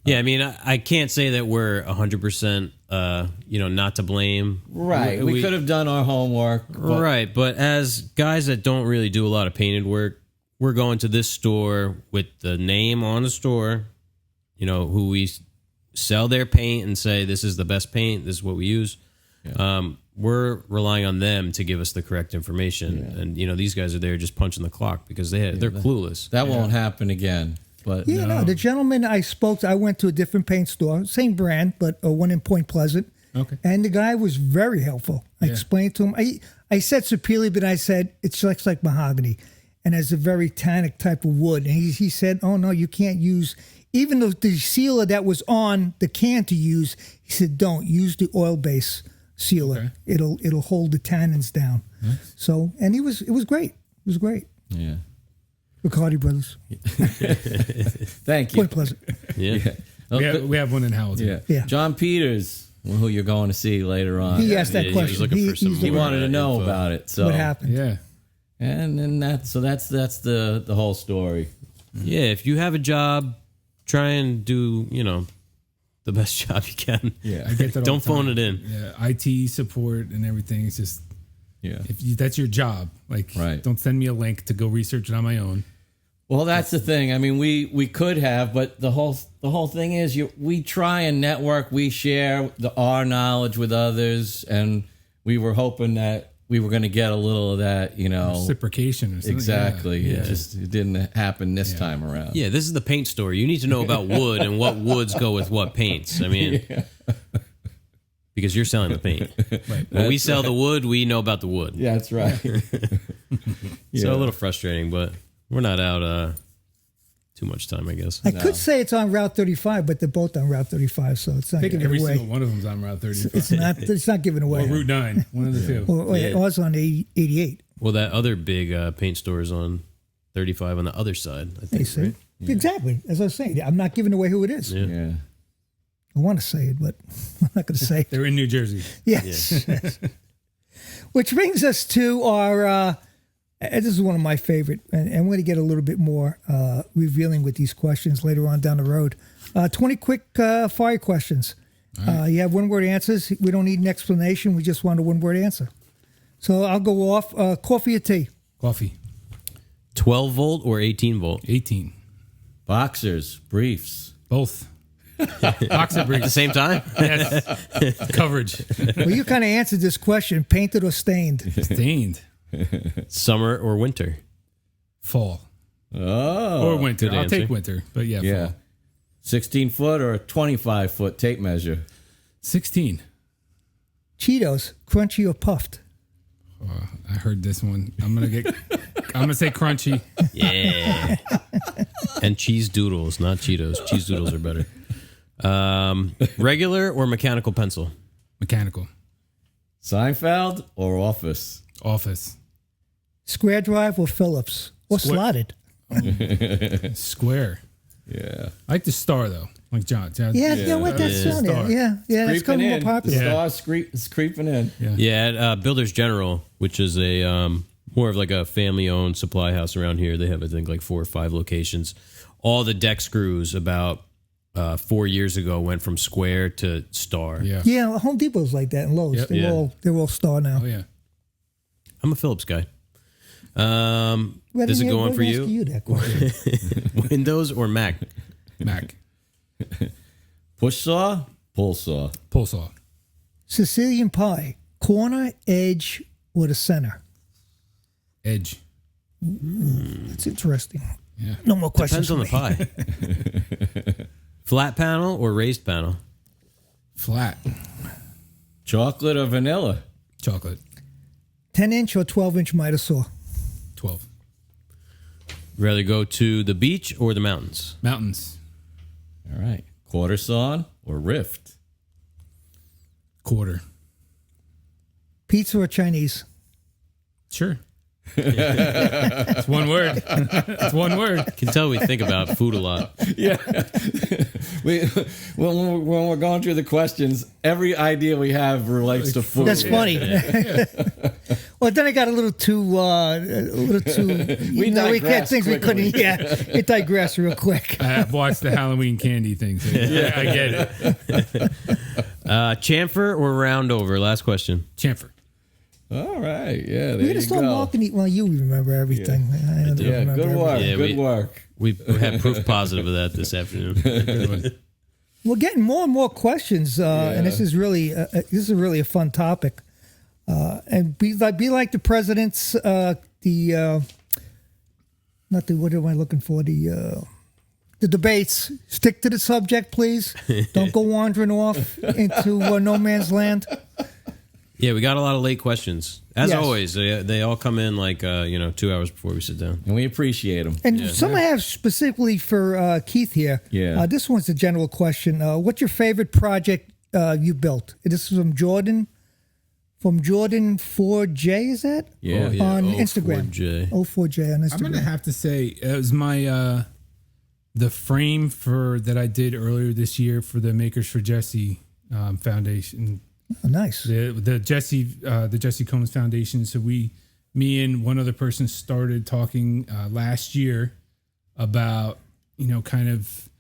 Yeah, I mean, I can't say that we're 100%, not to blame. Right. We could have done our homework. But Right, but as guys that don't really do a lot of painted work, we're going to this store with the name on the store, who we sell their paint and say, this is the best paint, this is what we use. Yeah. We're relying on them to give us the correct information. Yeah. And, these guys are there just punching the clock because they're clueless. That won't happen again. But Yeah, no. The gentleman I spoke to, I went to a different paint store, same brand, but one in Point Pleasant. Okay. And the guy was very helpful. I explained to him. I said Sapili, but I said it looks like mahogany, and it's a very tannic type of wood. And he said, "Oh no, you can't use even the sealer that was on the can to use." He said, "Don't use the oil base sealer. Okay. It'll hold the tannins down." Nice. So, and it was great. It was great. yeah. Ricardi Brothers, Thank you. Point Pleasant. Yeah. We have one in Howell too. Yeah. Yeah. John Peters, who you're going to see later on. He asked that Yeah, he was question. looking for some he's He the- more. wanted to know info. about it. So what happened. Yeah. And then that's the whole story. Yeah, if you have a job, try and do, the best job you can. Yeah. I get that all Don't the time. phone it in. Yeah, IT support and everything. It's just Yeah. that's your job. Like, Right. don't send me a link to go research it on my own. Well, that's the thing. I mean, we could have, but the whole thing is we try and network. We share our knowledge with others, and we were hoping that we were going to get a little of that, Reciprocation or something. Exactly. Yeah. It didn't happen this time around. Yeah, this is the paint store. You need to know about wood and what woods go with what paints. I mean, because you're selling the paint. When we sell the wood, we know about the wood. Yeah, that's right. So a little frustrating, but we're not out too much time, I guess. I could say it's on Route 35, but they're both on Route 35, so it's not I think giving every away. single one of them's on Route 35. It's not giving away. Or Route 9, one of the two. Or it was on 88. Well, that other big paint store is on 35 on the other side, I They think. say. Right? Exactly. As I was saying, I'm not giving away who it is. Yeah. Yeah. I want to say it, but I'm not going to say it. They're in New Jersey. Yes. Yes. Which brings us to our. This is one of my favorite, and we're going to get a little bit more revealing with these questions later on down the road. 20 quick fire questions. Right. You have one-word answers. We don't need an explanation. We just want a one-word answer. So I'll go off. Coffee or tea? Coffee. 12 volt or 18 volt? 18. Boxers, briefs. Both. Boxer briefs. At the same time? Yes. Coverage. Well, you kind of answered this question. Painted or stained? Stained. Summer or winter? Fall. Oh. Or winter. good I'll answer. take winter. But yeah, fall. 16-foot or a 25-foot tape measure? 16. Cheetos, crunchy or puffed? I heard this one. I'm gonna say crunchy. Yeah. And cheese doodles, not Cheetos. Cheese doodles are better. Regular or mechanical pencil? Mechanical. Seinfeld or Office? Office. Square drive or Phillips? Or slotted? Square. Yeah. I like the star though. Like John. Yeah, what that's on there. Star. Yeah, that's Creeping becoming more in. popular. The star is creeping in. Yeah, at Builders General, which is a more of like a family-owned supply house around here. They have, I think, like 4 or 5 locations. All the deck screws about 4 years ago went from square to star. Yeah. Home Depot's like that and Lowe's. Yep. They're all star now. Oh yeah. I'm a Phillips guy. Well, Does it go on for you? you? That question. Windows or Mac? Mac. Push saw, pull saw. Pull saw. Sicilian pie, corner, edge, or the center? Edge. That's interesting. Yeah. No more questions. Depends on the pie. Flat panel or raised panel? Flat. Chocolate or vanilla? Chocolate. 10-inch or 12-inch miter saw? 12. Rather go to the beach or the mountains? Mountains. All right. Quarter sawn or rift? Quarter. Pizza or Chinese? Sure. It's one word. It's one word. Can tell we think about food a lot. Yeah. When we're going through the questions, every idea we have relates to food. That's funny. Well, then I got a little too. We had digressed things we quickly. couldn't. Yeah, it digressed real quick. I have watched the Halloween candy thing. So I get it. Chamfer or round over? Last question. Chamfer. All right. Yeah, there We're gonna you start go. marking. Well, you remember everything. I don't Yeah, remember good work. Yeah, Good work. We had proof positive of that this afternoon. We're getting more and more questions, and this is really a fun topic. And be like the president's what am I looking for? The debates. Stick to the subject, please. Don't go wandering off into no man's land. Yeah, we got a lot of late questions. As Yes. always, they all come in like 2 hours before we sit down. And we appreciate them. And some I have specifically for Keith here. Yeah. This one's a general question. What's your favorite project you built? This is from Jordan. From Jordan 4J, is that? Yeah. Oh, yeah. On 04J. Instagram. 04J on Instagram. I'm gonna have to say it was my the frame that I did earlier this year for the Makers for Jesse Foundation. Oh, nice. The Jesse Combs Foundation. So me and one other person started talking last year about kind of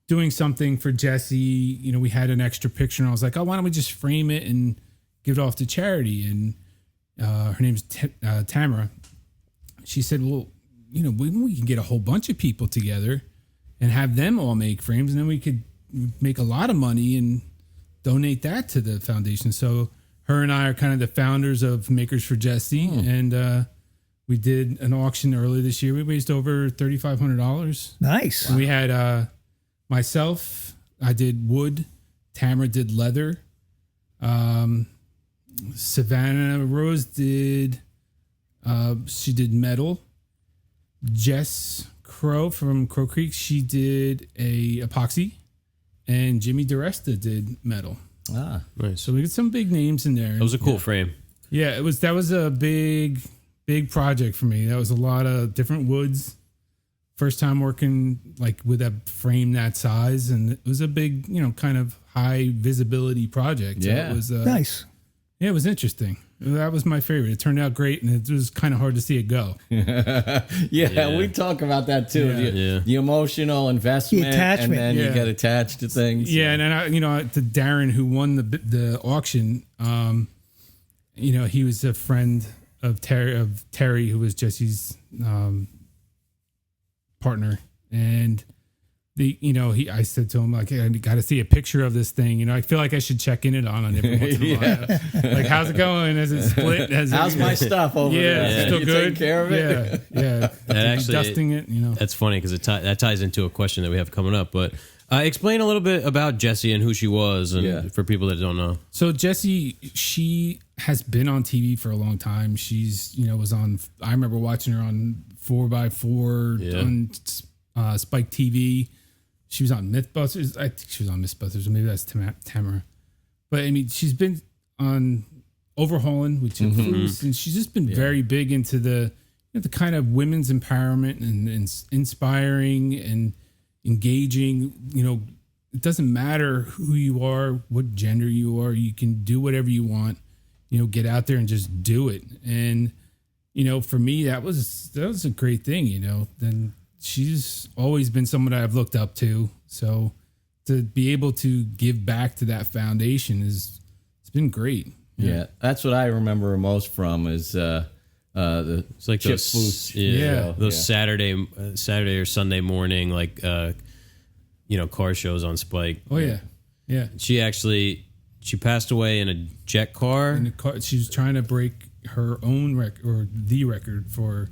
doing something for Jesse. We had an extra picture, and I was like, oh, why don't we just frame it and give it off to charity? And her name's Tamara. She said, well, we can get a whole bunch of people together and have them all make frames, and then we could make a lot of money and donate that to the foundation. So her and I are kind of the founders of Makers for Jesse, and we did an auction earlier this year. We raised over $3,500. Nice. We had myself, I did wood, Tamara did leather, Savannah Rose did she did metal, Jess Crow from Crow Creek, she did a epoxy, and Jimmy DeResta did metal. Ah. Nice. So we got some big names in there. That was a cool frame. Yeah, that was a big project for me. That was a lot of different woods. First time working like with a frame that size, and it was a big, kind of high visibility project. So Yeah. it was Nice. Yeah, it was interesting. That was my favorite. It turned out great, and it was kind of hard to see it go. Yeah, we talk about that too. Yeah. The emotional investment, The attachment. and then you Yeah. get attached to things. Yeah, and then to Darren, who won the auction, he was a friend of Terry, who was Jesse's partner, and I said to him, like, hey, I got to see a picture of this thing. I feel like I should check in it on every once in a while. Like, how's it going? Is it split? How's my stuff over there? Yeah, still You good. taking care of it? Yeah. That actually dusting it. That's funny because that ties into a question that we have coming up. But explain a little bit about Jessie and who she was, and for people that don't know. So Jessie, she has been on TV for a long time. She's was on. I remember watching her on 4x4 on Spike TV. She was on Mythbusters. I think she was on Mythbusters, or maybe that's Tamara. But I mean, she's been on Overhauling with Tim Foose, and she's just been very big into the kind of women's empowerment and inspiring and engaging. It doesn't matter who you are, what gender you are. You can do whatever you want. Get out there and just do it. And for me, that was a great thing. Then. She's always been someone I've looked up to. So to be able to give back to that foundation it's been great. Yeah, that's what I remember her most from is the it's like Chip those, Foose. those Saturday or Sunday morning car shows on Spike. Oh yeah. She passed away in a jet car. In the car, she was trying to break her own record, or the record for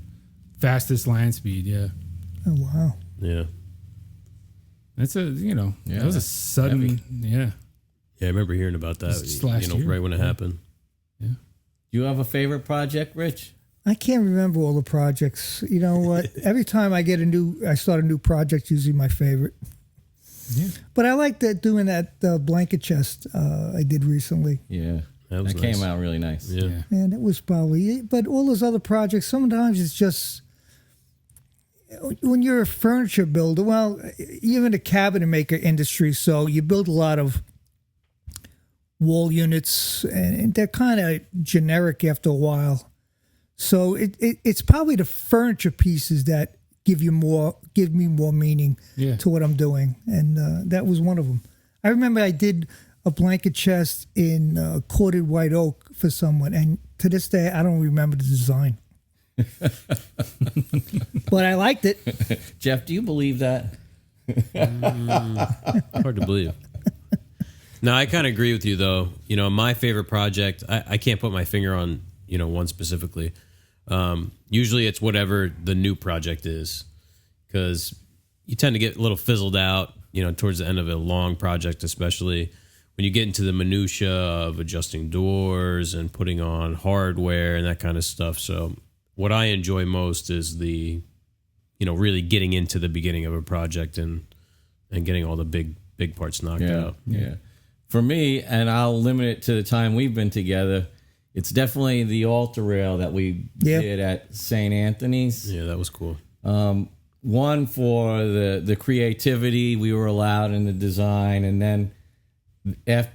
fastest land speed. Yeah. Oh, wow. Yeah. That's that was a sudden, heavy. Yeah, I remember hearing about that, Just last year. right when it happened. Yeah. You have a favorite project, Rich? I can't remember all the projects. You know what? Every time I start a new project, usually my favorite. Yeah. But I like doing that blanket chest I did recently. Yeah. That was came nice. out really nice. Yeah. Man, that was probably. But all those other projects, sometimes it's just when you're a furniture builder. Well, even the cabinet maker industry, so you build a lot of wall units, and they're kind of generic after a while. So it's probably the furniture pieces that give me more meaning to what I'm doing, and that was one of them. I remember I did a blanket chest in corded white oak for someone, and to this day I don't remember the design, but I liked it. Jeff, do you believe that? Hard to believe. No, I kind of agree with you, though. My favorite project, I can't put my finger on, one specifically. Usually it's whatever the new project is, because you tend to get a little fizzled out, towards the end of a long project, especially when you get into the minutia of adjusting doors and putting on hardware and that kind of stuff. So what I enjoy most is the, really getting into the beginning of a project and getting all the big parts knocked out. Yeah. For me, and I'll limit it to the time we've been together, it's definitely the altar rail that we did at St. Anthony's. Yeah, that was cool. One for the creativity we were allowed in the design, and then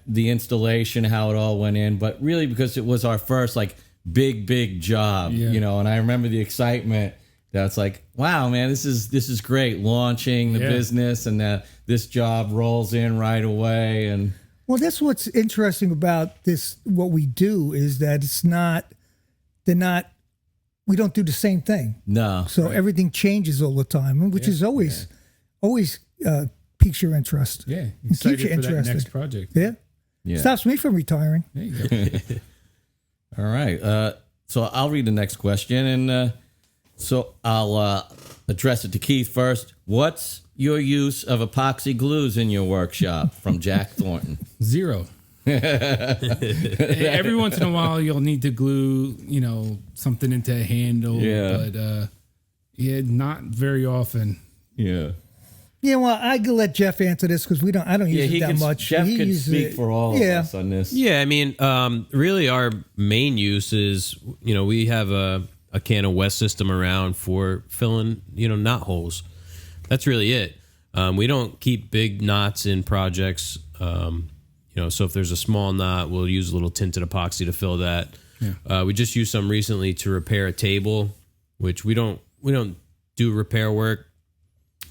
the installation, how it all went in. But really because it was our first big job, and I remember the excitement. That's like, wow, man, this is great. Launching the business, and this job rolls in right away. And Well, that's what's interesting about this. What we do is that we don't do the same thing. no, So everything changes all the time, which is always piques your interest. Yeah. It keeps you Excited for that interested. next project. yeah. Stops me from retiring. There you go. All right. So I'll read the next question, and so I'll address it to Keith first. What's your use of epoxy glues in your workshop? From Jack Thornton. 0. Every once in a while, you'll need to glue, something into a handle. Yeah. But not very often. Yeah. Yeah, well, I could let Jeff answer this because I don't use it that much. Jeff He could uses speak it. for all of us on this. Yeah, I mean, really our main use is, we have a can of West system around for filling, knot holes. That's really it. We don't keep big knots in projects. so if there's a small knot, we'll use a little tinted epoxy to fill that. Yeah. We just used some recently to repair a table, which we don't do repair work,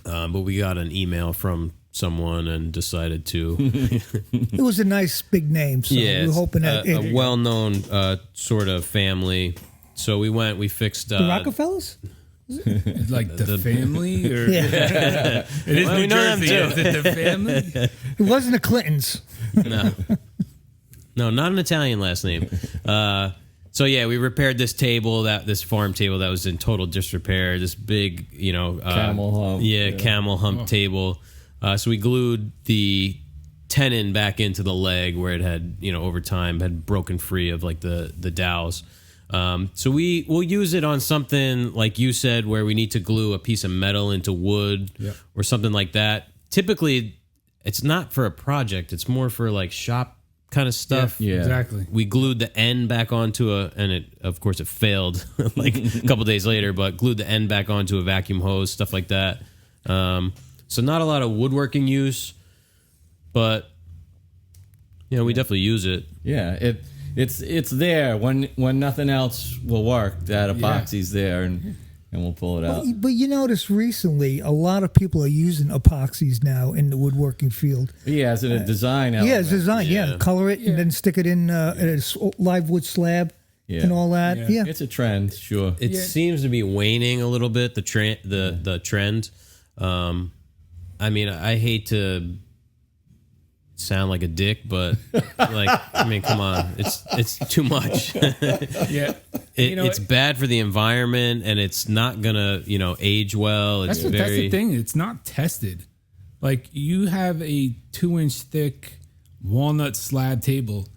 but we got an email from someone and decided to. It was a nice big name, so we're hoping that a well-known sort of family. So we fixed the Rockefellers. Like the family, or Yeah, it is New know them Jersey. too. Is it the family? it wasn't the Clintons. No, not an Italian last name. So yeah, we repaired this table, this farm table that was in total disrepair. This big, Camel hump. Yeah, camel hump table. So we glued the tenon back into the leg where it had, over time had broken free of like the dowels. So we'll use it on something like you said, where we need to glue a piece of metal into wood or something like that. Typically, it's not for a project; it's more for like shop kind of stuff. Yeah. Exactly. We glued the end back onto and of course it failed like a couple days later, but glued the end back onto a vacuum hose, stuff like that. So not a lot of woodworking use, but we definitely use it. Yeah, it's there when nothing else will work. That epoxy's there, and we'll pull it out. But you notice recently, a lot of people are using epoxies now in the woodworking field. Yeah, it's in a design element. Yeah, it's design. Yeah, color it and then stick it in a live wood slab and all that. Yeah. It's a trend, sure. It seems to be waning a little bit. The trend. I mean, I hate to sound like a dick, but come on, it's too much. It's bad for the environment, and it's not gonna age well. It's That's the thing. It's not tested. Like, you have a 2-inch thick walnut slab table,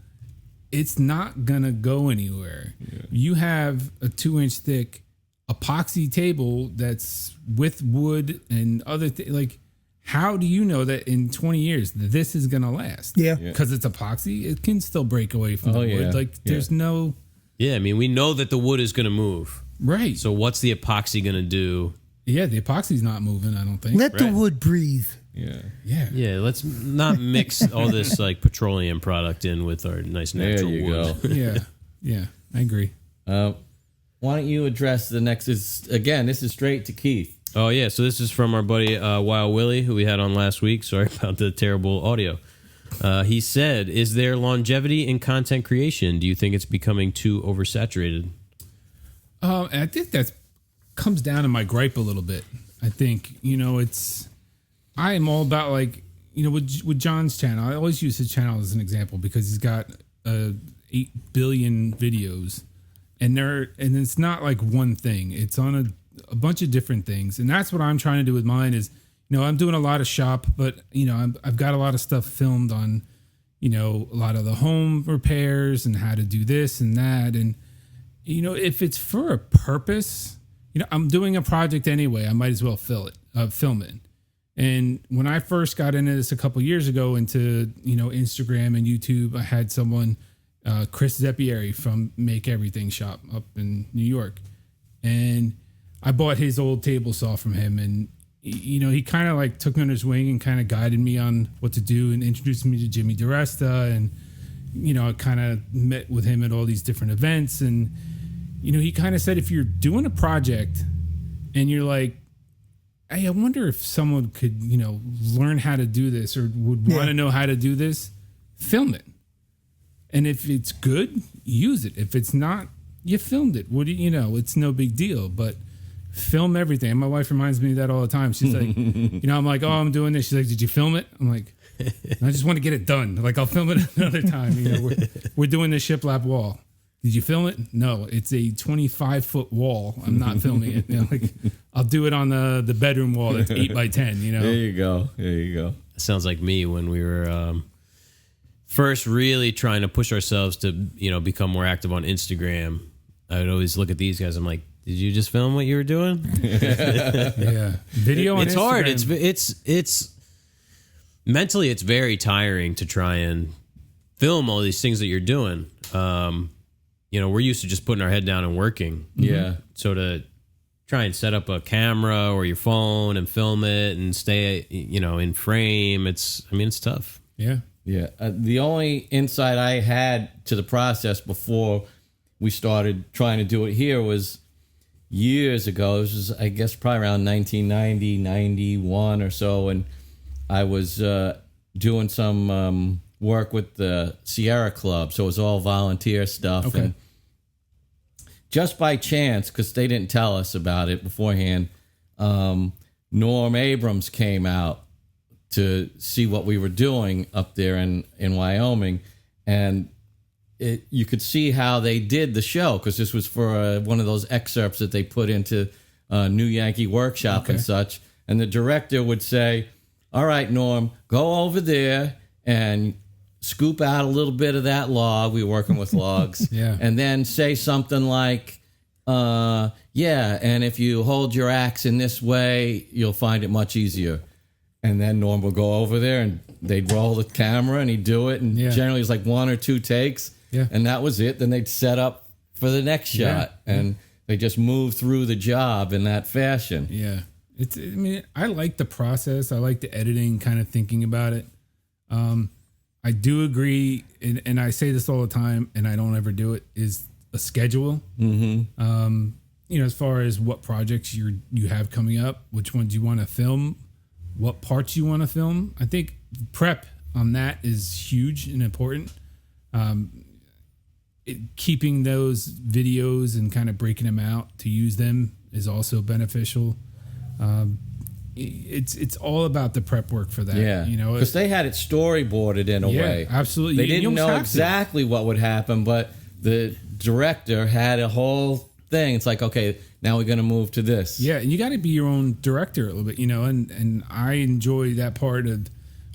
it's not gonna go anywhere. You have a 2-inch thick epoxy table that's with wood and other things. Like, how do you know that in 20 years this is going to last? Yeah. Because it's epoxy. It can still break away from the wood. Like, there's no... Yeah, I mean, we know that the wood is going to move. Right. So what's the epoxy going to do? Yeah, the epoxy's not moving, I don't think. Let the wood breathe. Yeah, let's not mix all this, like, petroleum product in with our nice natural wood. Go. Yeah, I agree. Why don't you address the next... This is straight to Keith. Oh, yeah. So this is from our buddy Wild Willie, who we had on last week. Sorry about the terrible audio. He said, is there longevity in content creation? Do you think it's becoming too oversaturated? I think that comes down to my gripe a little bit. I think, I am all about, like, with John's channel. I always use his channel as an example because he's got 8 billion videos. And it's not like one thing. It's on a bunch of different things, and that's what I'm trying to do with mine. Is I'm doing a lot of shop, but I've got a lot of stuff filmed on a lot of the home repairs and how to do this and that, and if it's for a purpose, I'm doing a project anyway. I might as well film it. And when I first got into this a couple years ago into Instagram and YouTube, I had someone. Chris Zeppieri from Make Everything Shop up in New York. And I bought his old table saw from him. And, he kind of like took me under his wing and kind of guided me on what to do and introduced me to Jimmy DiResta. And, I kind of met with him at all these different events. And, he kind of said, if you're doing a project and you're like, hey, I wonder if someone could, learn how to do this or would want to know how to do this, film it. And if it's good, use it. If it's not, you filmed it. What do you know? It's no big deal, but film everything. And my wife reminds me of that all the time. She's like, I'm like, oh, I'm doing this. She's like, did you film it? I'm like, I just want to get it done. Like, I'll film it another time. We're doing the shiplap wall. Did you film it? No, it's a 25-foot wall. I'm not filming it. Like, I'll do it on the bedroom wall that's 8 by 10. There you go. It sounds like me when we were first really trying to push ourselves to become more active on Instagram. I would always look at these guys. I'm like, did you just film what you were doing? Yeah, video on it's Instagram. hard. It's mentally it's very tiring to try and film all these things that you're doing. We're used to just putting our head down and working. Yeah. So to try and set up a camera or your phone and film it and stay in frame, it's tough. Yeah. Yeah. The only insight I had to the process before we started trying to do it here was years ago. This was, I guess, probably around 1990, 91 or so. And I was doing some work with the Sierra Club. So it was all volunteer stuff. Okay. And just by chance, because they didn't tell us about it beforehand, Norm Abrams came out to see what we were doing up there in Wyoming. And you could see how they did the show, because this was for one of those excerpts that they put into New Yankee Workshop and such. And the director would say, all right, Norm, go over there and scoop out a little bit of that log. We were working with logs. Yeah. And then say something like, yeah, and if you hold your axe in this way, you'll find it much easier. And then Norm would go over there and they'd roll the camera and he'd do it. And generally it's like 1 or 2 takes. Yeah. And that was it. Then they'd set up for the next shot. And they just moved through the job in that fashion. Yeah. I mean, I like the process. I like the editing, kind of thinking about it. I do agree, and I say this all the time, and I don't ever do it, is a schedule. Mm-hmm. As far as what projects you have coming up, which ones you want to film, what parts you want to film. I think prep on that is huge and important. Keeping those videos and kind of breaking them out to use them is also beneficial. It's all about the prep work for that. Yeah, because they had it storyboarded in a way. Absolutely. They didn't know exactly what would happen, but the director had a whole thing. It's like, okay, now we're going to move to this. Yeah, and you got to be your own director a little bit, and I enjoy that part of,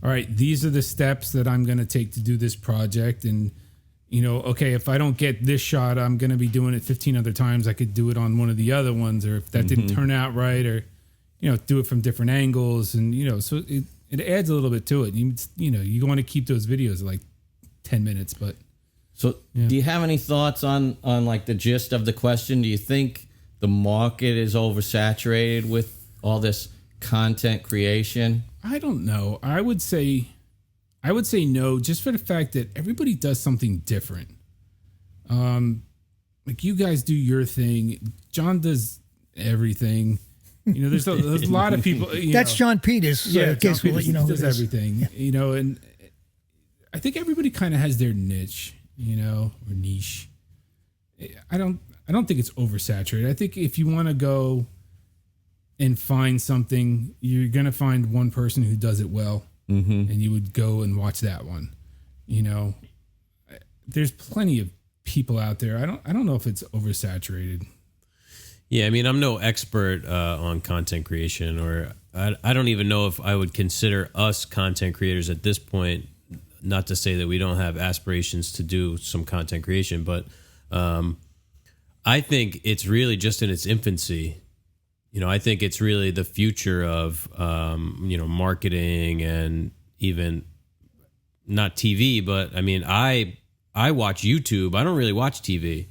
all right, these are the steps that I'm going to take to do this project, and okay, if I don't get this shot, I'm going to be doing it 15 other times. I could do it on one of the other ones, or if that didn't turn out right, or do it from different angles, and so it adds a little bit to it. You want to keep those videos like 10 minutes, but so do you have any thoughts on like the gist of the question? Do you think the market is oversaturated with all this content creation? I don't know. I would say no, just for the fact that everybody does something different. Like you guys do your thing. John does everything. There's a lot of people. That's John Peters. Yeah, John Peters does everything. And I think everybody kind of has their niche, or niche. I don't think it's oversaturated. I think if you want to go and find something, you're gonna find one person who does it well, and you would go and watch that one. There's plenty of people out there. I don't know if it's oversaturated. Yeah, I mean, I'm no expert on content creation, or I don't even know if I would consider us content creators at this point. Not to say that we don't have aspirations to do some content creation, but I think it's really just in its infancy. I think it's really the future of, marketing, and even not TV, but I mean, I watch YouTube. I don't really watch TV.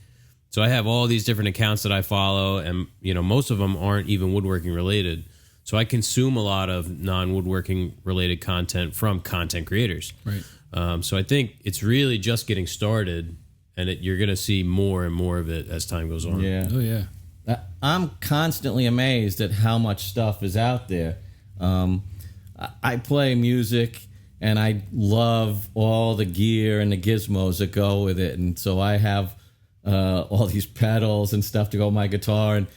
So I have all these different accounts that I follow, and most of them aren't even woodworking related. So I consume a lot of non-woodworking related content from content creators. Right. So I think it's really just getting started, and you're going to see more and more of it as time goes on. Yeah. Oh yeah. I'm constantly amazed at how much stuff is out there. I play music, and I love all the gear and the gizmos that go with it, and so I have all these pedals and stuff to go with my guitar. And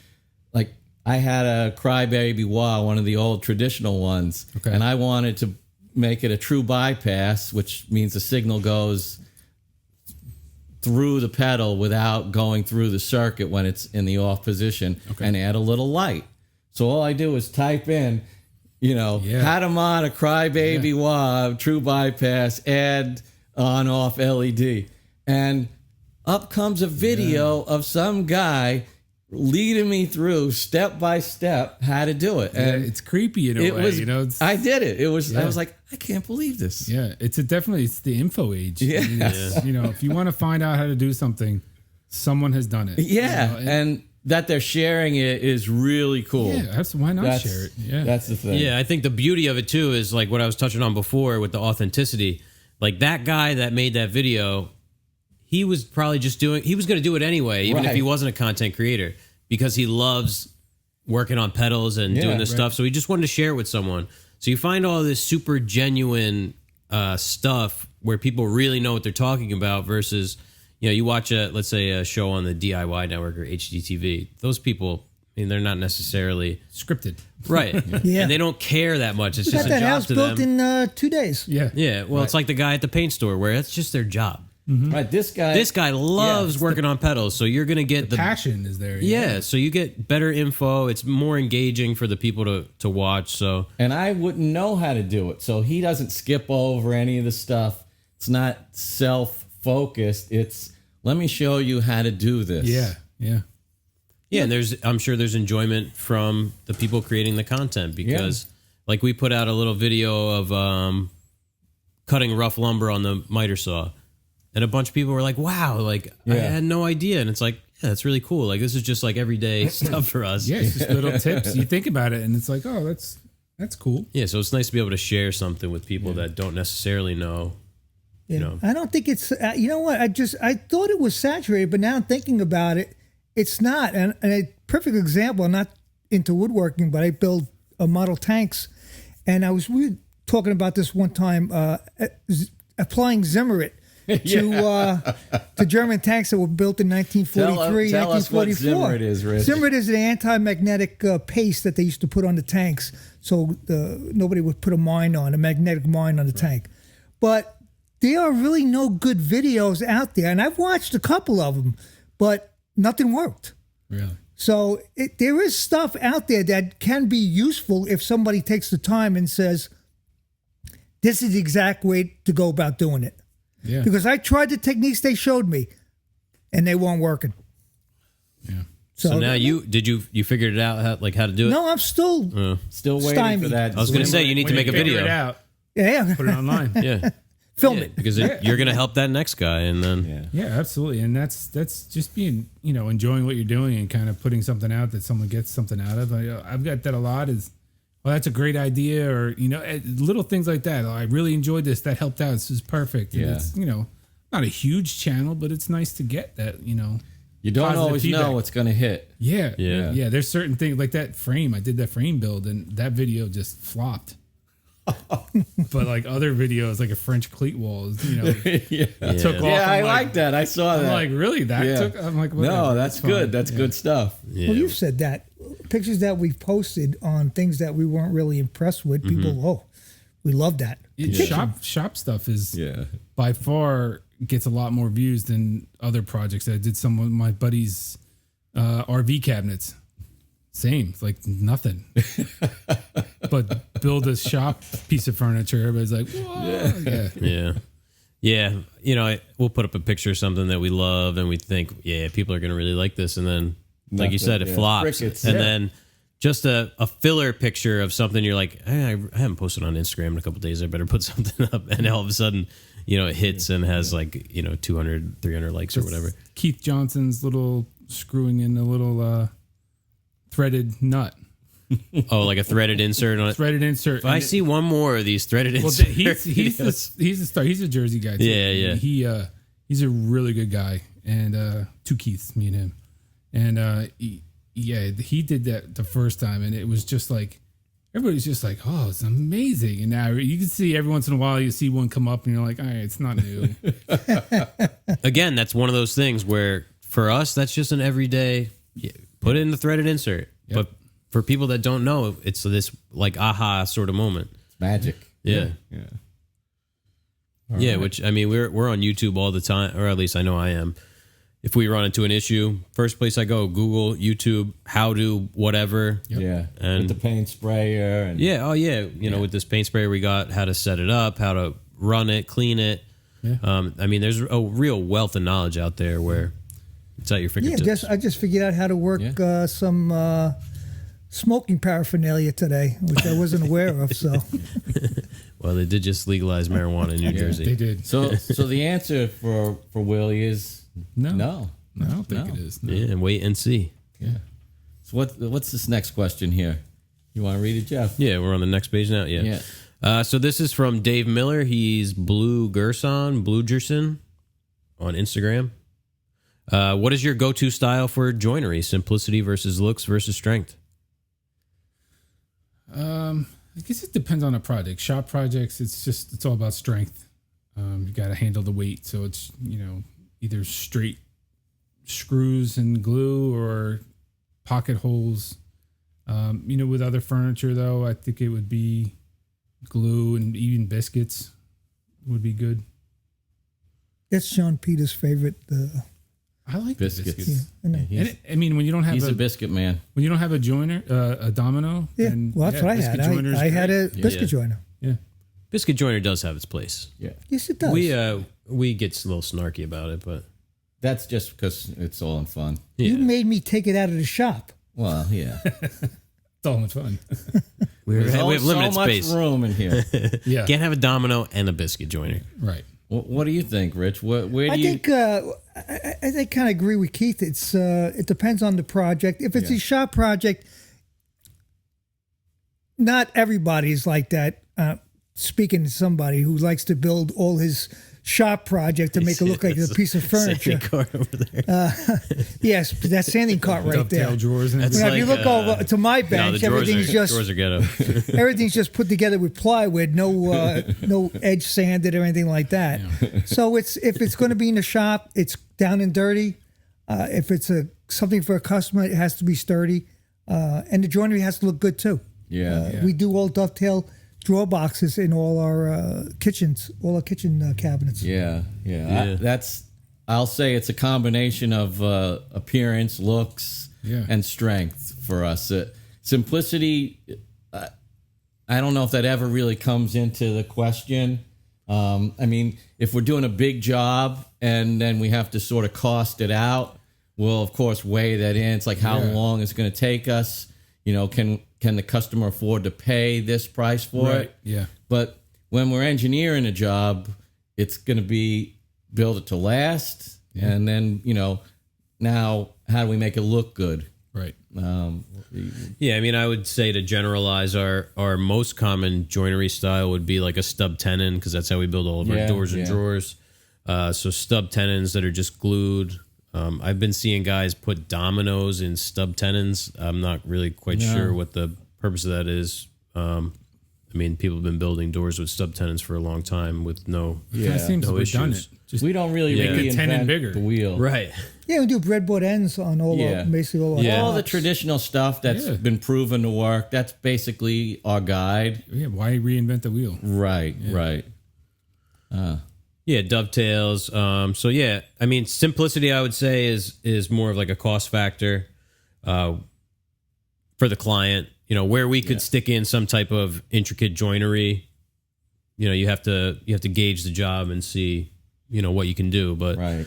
like I had a Crybaby wah, one of the old traditional ones, and I wanted to make it a true bypass, which means the signal goes through the pedal without going through the circuit when it's in the off position, and add a little light. So all I do is type in, had them on a Crybaby wah, true bypass, add on off LED, and up comes a video of some guy leading me through step by step how to do it. And it's creepy in a way. I did it. I was like, I can't believe this. Yeah, it's the info age. Yeah. I mean, if you want to find out how to do something, someone has done it. Yeah, and that they're sharing it is really cool. Yeah, why not share it? Yeah, that's the thing. Yeah, I think the beauty of it too is like what I was touching on before with the authenticity. Like that guy that made that video, he was probably just he was going to do it anyway, even if he wasn't a content creator, because he loves working on pedals and doing this stuff. So he just wanted to share it with someone. So you find all this super genuine stuff where people really know what they're talking about versus, you watch let's say a show on the DIY network or HGTV. Those people, I mean, they're not necessarily Scripted. right. And they don't care that much. It's We just got a that job house to built them. in 2 days. Yeah. Yeah. Well, it's like the guy at the paint store where that's just their job. Right. This guy loves working on pedals, so you're going to get the Passion is there. yeah, so you get better info. It's more engaging for the people to watch. So and I wouldn't know how to do it. So he doesn't skip over any of the stuff. It's not self-focused. It's let me show you how to do this. Yeah. and I'm sure there's enjoyment from the people creating the content because like we put out a little video of cutting rough lumber on the miter saw. And a bunch of people were like, wow, like I had no idea. And it's like, yeah, that's really cool. Like this is just like everyday stuff for us. Yeah, it's just little tips. You think about it and it's like, oh, that's cool. Yeah, so it's nice to be able to share something with people that don't necessarily know. Yeah. You know. I don't think it's. You know what? I thought it was saturated, but now I'm thinking about it, it's not. And a perfect example. I'm not into woodworking, but I build model tanks, and we were talking about this one time, applying Zimmerit to German tanks that were built in 1943, Tell us what 1944. Zimmerit is, Rich. Zimmerit is an anti-magnetic paste that they used to put on the tanks, so nobody would put a magnetic mine on the tank. But there are really no good videos out there, and I've watched a couple of them, but nothing worked. Really? So there is stuff out there that can be useful if somebody takes the time and says, this is the exact way to go about doing it. Yeah. Because I tried the techniques they showed me, and they weren't working. Yeah. So now you figured it out how to do it? No, I'm still Still waiting stymied. for that. I was going to say you need When to make a figure video. it out, yeah, put it online. Yeah. film Yeah, it. because you're going to help that next guy and then Yeah, absolutely. And that's just being, enjoying what you're doing and kind of putting something out that someone gets something out of. I've got that a lot is, well, that's a great idea, or, little things like that. Oh, I really enjoyed this. That helped out. This is perfect. And it's, not a huge channel, but it's nice to get that, You don't positive always feedback. know what's going to hit. Yeah. Yeah. There's certain things like that frame. I did that frame build and that video just flopped. But like other videos, like a French cleat wall, took off. Yeah, I I'm like that. I saw I'm that. like, really? That took? I'm like, whatever, no, that's fine. good. That's good stuff. yeah. Well, you've said that. Pictures that we've posted on things that we weren't really impressed with, people, we love that. Shop stuff is Yeah. by far gets a lot more views than other projects. I did some of my buddies' RV cabinets. Same, it's like nothing. But build a shop piece of furniture. Everybody's like, whoa. Yeah. We'll put up a picture of something that we love and we think, people are going to really like this. And then, like you said, it flops. Crickets. And then just a filler picture of something you're like, hey, I haven't posted on Instagram in a couple of days. I better put something up. And all of a sudden, it hits and has 200, 300 likes or whatever. Keith Johnson's little screwing in a little threaded nut. Oh, like a threaded insert on it. Threaded insert. If I see one more of these threaded Well, inserts, he's a star. He's a Jersey guy too. Yeah. He's a really good guy, and two Keiths, me and him, and he did that the first time, and it was just like everybody's just like, oh, it's amazing. And now you can see every once in a while you see one come up, and you're like, all right, it's not new. Again, that's one of those things where for us, that's just an everyday. Put it in the threaded insert, but for people that don't know, it's this like aha sort of moment. It's magic. Yeah. All right. Which I mean, we're on YouTube all the time, or at least I know I am. If we run into an issue, first place I go, Google, YouTube, how to whatever. Yeah. And with the paint sprayer. And with this paint sprayer we got, how to set it up, how to run it, clean it. Yeah. I mean, there's a real wealth of knowledge out there where it's at your fingertips. I just figured out how to work some smoking paraphernalia today, which I wasn't aware of. So, Well, they did just legalize marijuana in New Jersey. They did. So the answer for Willie is no. I don't think it is. No. Yeah, and wait and see. Yeah. So what's this next question here? You want to read it, Jeff? Yeah, we're on the next page now. Yeah. So this is from Dave Miller. He's Blugerson on Instagram. What is your go-to style for joinery? Simplicity versus looks versus strength? I guess it depends on a project. Shop projects, it's all about strength. You got to handle the weight, so it's either straight screws and glue or pocket holes. With other furniture though, I think it would be glue and even biscuits would be good. That's Sean Peter's favorite. I like Biscuits. biscuits. I know. And when you don't have He's a biscuit man. when you don't have a joiner, a domino. Yeah, then, well, that's what I had. biscuit joiner's I had great. a biscuit joiner. Yeah. Biscuit joiner does have its place. Yeah. Yes, it does. We get a little snarky about it, but That's just because it's all in fun. yeah. You made me take it out of the shop. Well, yeah. It's all in fun. we There's have only limited so much space. room in here. Yeah. Can't have a domino and a biscuit joiner. Right. What do you think, Rich? Where do I you? think I kind of agree with Keith. It depends on the project. If it's a shop project, not everybody's like that. Speaking to somebody who likes to build all his shop project to make it look like a piece of furniture. Sanding cart over there. Yes, that sanding cart right Dovetail there. drawers and That's everything. Now, if you look over to my No, bench, the drawers everything's are, just drawers are ghetto. everything's just put together with plywood, no edge sanded or anything like that. So if it's going to be in the shop, it's down and dirty. If it's something for a customer, it has to be sturdy, and the joinery has to look good too. Yeah. We do all dovetail drawer boxes in all our kitchens, all our kitchen cabinets. Yeah. Yeah. I'll say it's a combination of appearance, looks, Yeah. and strength for us. Simplicity, I don't know if that ever really comes into the question. I mean, if we're doing a big job and then we have to sort of cost it out, we'll of course weigh that in. It's like how long it's going to take us. Can the customer afford to pay this price for Right. it? Yeah. But when we're engineering a job, it's going to be build it to last, and then now how do we make it look good? Right. Yeah, I mean, I would say to generalize, our most common joinery style would be like a stub tenon, because that's how we build all of our doors and drawers. So stub tenons that are just glued. I've been seeing guys put dominoes in stub tenons. I'm not really quite sure what the purpose of that is. I mean, people have been building doors with stub tenons for a long time with no Kind of seems no redundant. issues. Just We don't really Yeah. Make the tenon reinvent bigger. the wheel. Right. Yeah, we do breadboard ends on all basically all our Yeah. All the tops. traditional stuff that's Yeah. been proven to work, that's basically our guide. yeah, why reinvent the wheel? Right. Yeah, dovetails. So yeah, I mean, simplicity, I would say, is more of like a cost factor for the client. Where we could stick in some type of intricate joinery. You have to gauge the job and see what you can do. But Right.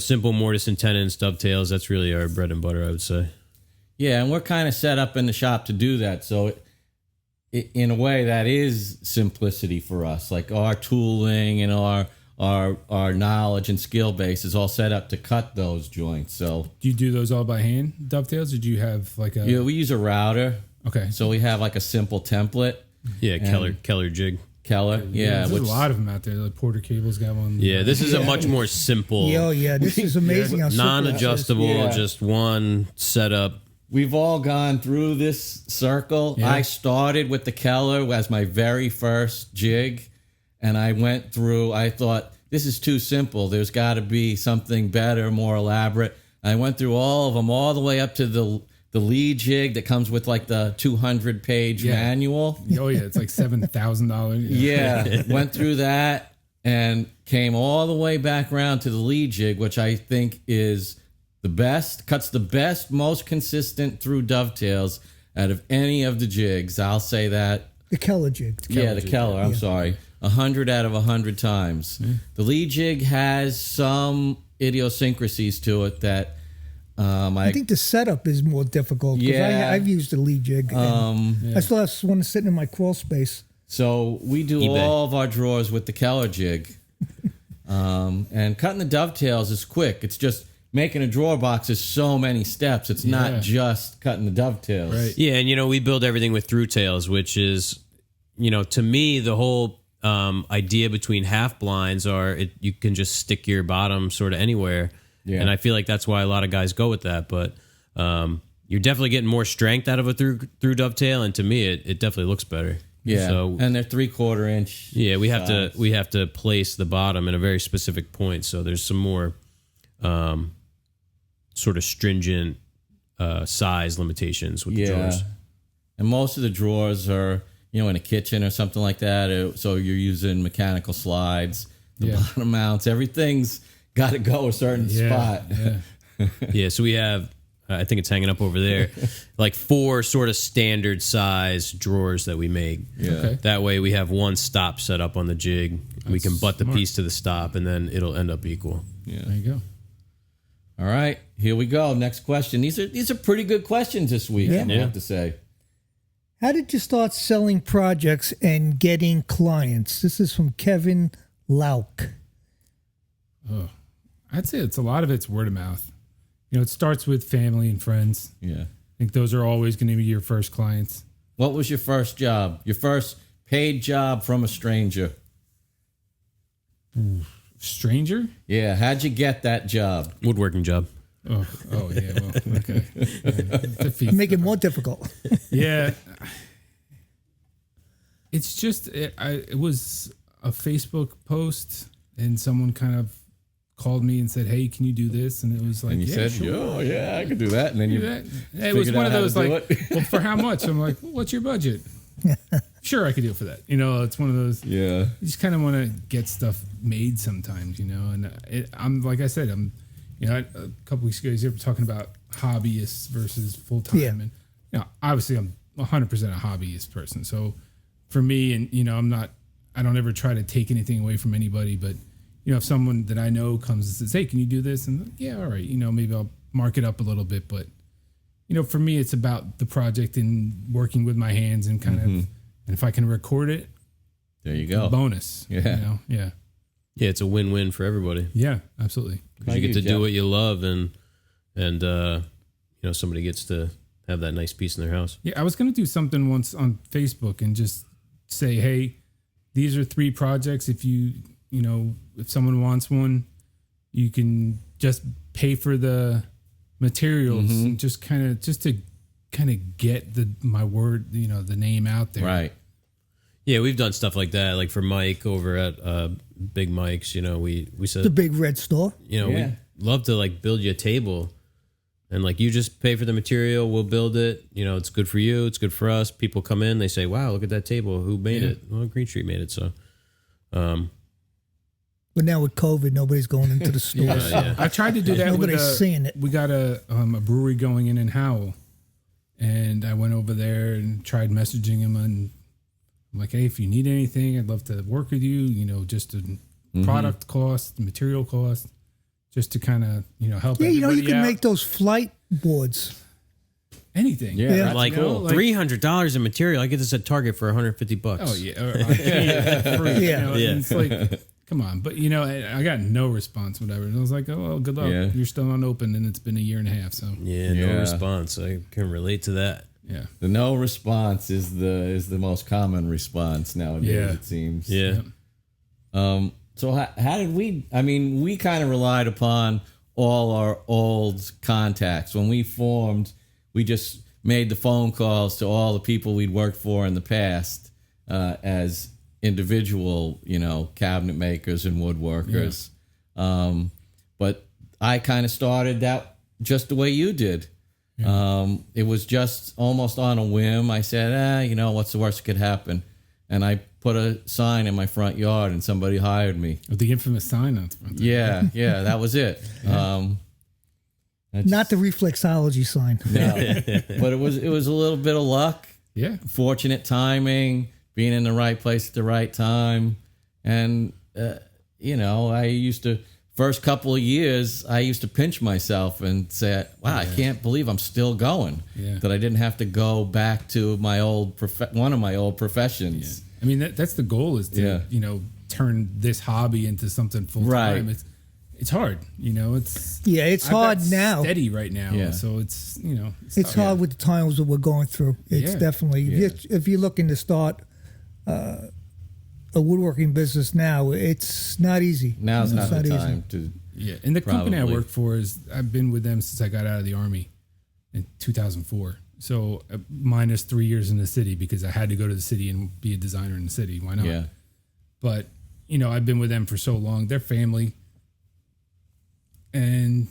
simple mortise and tenons, dovetails. That's really our bread and butter, I would say. Yeah, and we're kind of set up in the shop to do that. So in a way, that is simplicity for us. Like our tooling and our knowledge and skill base is all set up to cut those joints. So Do you do those all by hand, dovetails? Or do you have like a... we use a router. Okay. So we have like a simple template. Yeah, Keller jig. Keller, yeah. There's a lot of them out there. Like Porter Cable's got one. Yeah, this is a much more simple, Yeah, this is amazing. How simple it is. non-adjustable, Yeah. just one setup. We've all gone through this circle. Yeah. I started with the Keller as my very first jig, and I went through. I thought, this is too simple. There's got to be something better, more elaborate. I went through all of them, all the way up to the lead jig that comes with like the 200-page Yeah. manual. Oh yeah, it's like $7,000. Yeah, went through that and came all the way back around to the lead jig, which I think is the best, cuts the best, most consistent through dovetails out of any of the jigs. I'll say that. The Keller jig. The Keller. I'm sorry. 100 out of 100 times. The lead jig has some idiosyncrasies to it that I think the setup is more difficult. 'Cause Yeah. I've used a lead jig. I still have one sitting in my crawl space. So we do eBay. all of our drawers with the Keller jig. And cutting the dovetails is quick. It's just making a drawer box is so many steps. It's Yeah. not just cutting the dovetails. Right. Yeah, and we build everything with through tails, which is, to me, the whole idea between half blinds you can just stick your bottom sort of anywhere. Yeah. And I feel like that's why a lot of guys go with that. But you're definitely getting more strength out of a through dovetail. And to me, it definitely looks better. Yeah. So, and they're 3/4 inch. Yeah. We have to place the bottom in a very specific point. So there's some more sort of stringent size limitations with the drawers. And most of the drawers are, in a kitchen or something like that. So you're using mechanical slides, the bottom mounts, everything's got to go a certain spot. Yeah. Yeah. So we have, I think it's hanging up over there, like 4 sort of standard size drawers that we make. Yeah. Okay. That way we have one stop set up on the jig. We can butt the smart. piece to the stop and then it'll end up equal. Yeah. There you go. All right, here we go. Next question. These are pretty good questions this week, I have to say. How did you start selling projects and getting clients? This is from Kevin Lauk. Oh, I'd say a lot of it's word of mouth. It starts with family and friends. Yeah. I think those are always going to be your first clients. What was your first job? Your first paid job from a stranger? Stranger? Yeah. How'd you get that job? Woodworking job. Oh yeah. Well, okay. Make it more difficult. Yeah. It's just, it was a Facebook post and someone kind of called me and said, "Hey, can you do this?" And it was like, And you said, sure. "Oh, yeah, I could do that." And then It was one of those like, well, for how much? I'm like, well, what's your budget? Sure, I could do it for that. It's one of those. Yeah. You just kind of want to get stuff made sometimes, And I'm like I said, a couple weeks ago, you were talking about hobbyists versus full time, and obviously I'm 100% a hobbyist person. So for me, and I don't ever try to take anything away from anybody, but if someone that I know comes and says, "Hey, can you do this?" And yeah, all right, maybe I'll mark it up a little bit, but for me, it's about the project and working with my hands and kind of, and if I can record it, there you go. Bonus. Yeah. Yeah. Yeah, it's a win-win for everybody. Yeah, absolutely. Because you get to do what you love, and somebody gets to have that nice piece in their house. Yeah, I was going to do something once on Facebook and just say, "Hey, these are 3 projects. If if someone wants one, you can just pay for the materials and just to get the name out there." Right. Yeah, we've done stuff like that. Like for Mike over at Big Mike's, we said The big red store. we'd love to build you a table, and you just pay for the material, we'll build it. It's good for you, it's good for us. People come in, they say, "Wow, look at that table. Who made it?" Well, Greene Street made it. So, But now with COVID, nobody's going into the store. Yeah. I tried to do that. Nobody's seeing it. We got a brewery going in Howell, and I went over there and tried messaging him, and I'm like, "Hey, if you need anything, I'd love to work with you. Just the product cost, the material cost, just to kind of help." Yeah, everybody you can out. make those flight boards. Anything. Yeah. Like $300 in material. I get this at Target for $150. Oh yeah. Or free, Yeah. And it's like, come on. But I got no response, whatever. And I was like, "Oh well, good luck. Yeah. You're still unopened, and it's been a year and a half." So Yeah, no response. I can relate to that. yeah. The no response is the most common response nowadays, it seems. Yeah. So how did we? I mean, we kind of relied upon all our old contacts when we formed. We just made the phone calls to all the people we'd worked for in the past as individual, cabinet makers and woodworkers. Yeah. But I kind of started that just the way you did. Yeah. It was just almost on a whim. I said, what's the worst that could happen? And I put a sign in my front yard and somebody hired me. The infamous sign on the front. Yeah, that was it. Not the reflexology sign. No, but it was a little bit of luck. Yeah. Fortunate timing, being in the right place at the right time. And, I used to, first couple of years, I used to pinch myself and say, wow, I can't believe I'm still going. Yeah. That I didn't have to go back to my one of my old professions. Yeah. I mean, that's the goal is to, turn this hobby into something full time. Right. It's hard, it's It's hard now. Steady right now, Yeah. so it's It's hard with the times that we're going through. It's definitely if you're looking to start a woodworking business now. It's not easy. Now's It's not the easy. time to. Yeah, and the company I Probably. work for I've been with them since I got out of the Army in 2004. So minus 3 years in the city because I had to go to the city and be a designer in the city. Why not? Yeah. But I've been with them for so long. They're family, and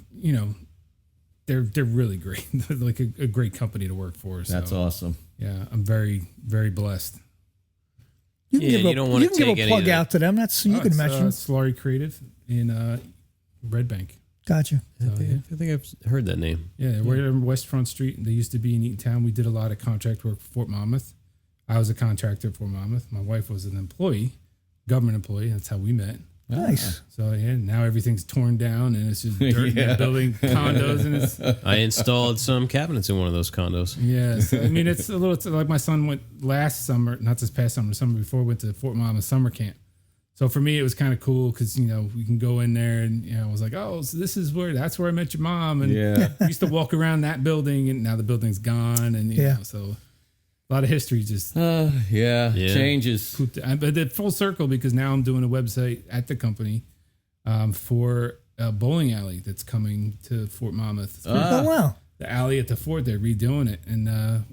they're really great. They're like a great company to work for. So, That's awesome. yeah, I'm very, very blessed. You can Yeah, give you don't wanna you can give take a any plug of the- out to them. That's you can It's, mention. Slurry Creative in Red Bank. Gotcha. I think I've heard that name. Yeah, we're in West Front Street. They used to be in Eatontown. We did a lot of contract work for Fort Monmouth. I was a contractor at Fort Monmouth. My wife was an employee, government employee. That's how we met. Nice. So yeah, now everything's torn down and it's just dirt and they're building condos and it's I installed some cabinets in one of those condos. yes. I mean it's like my son went last summer, not this past summer, the summer before, went to Fort Monmouth summer camp. So for me it was kind of cool because we can go in there and I was like, oh, so that's where I met your mom, and Yeah. we used to walk around that building and now the building's gone and you Yeah. know, so a lot of history just Yeah. Yeah. Changes. pooped. But the full circle because now I'm doing a website at the company for a bowling alley that's coming to Fort Monmouth. Oh wow. The alley at the fort, they're redoing it, and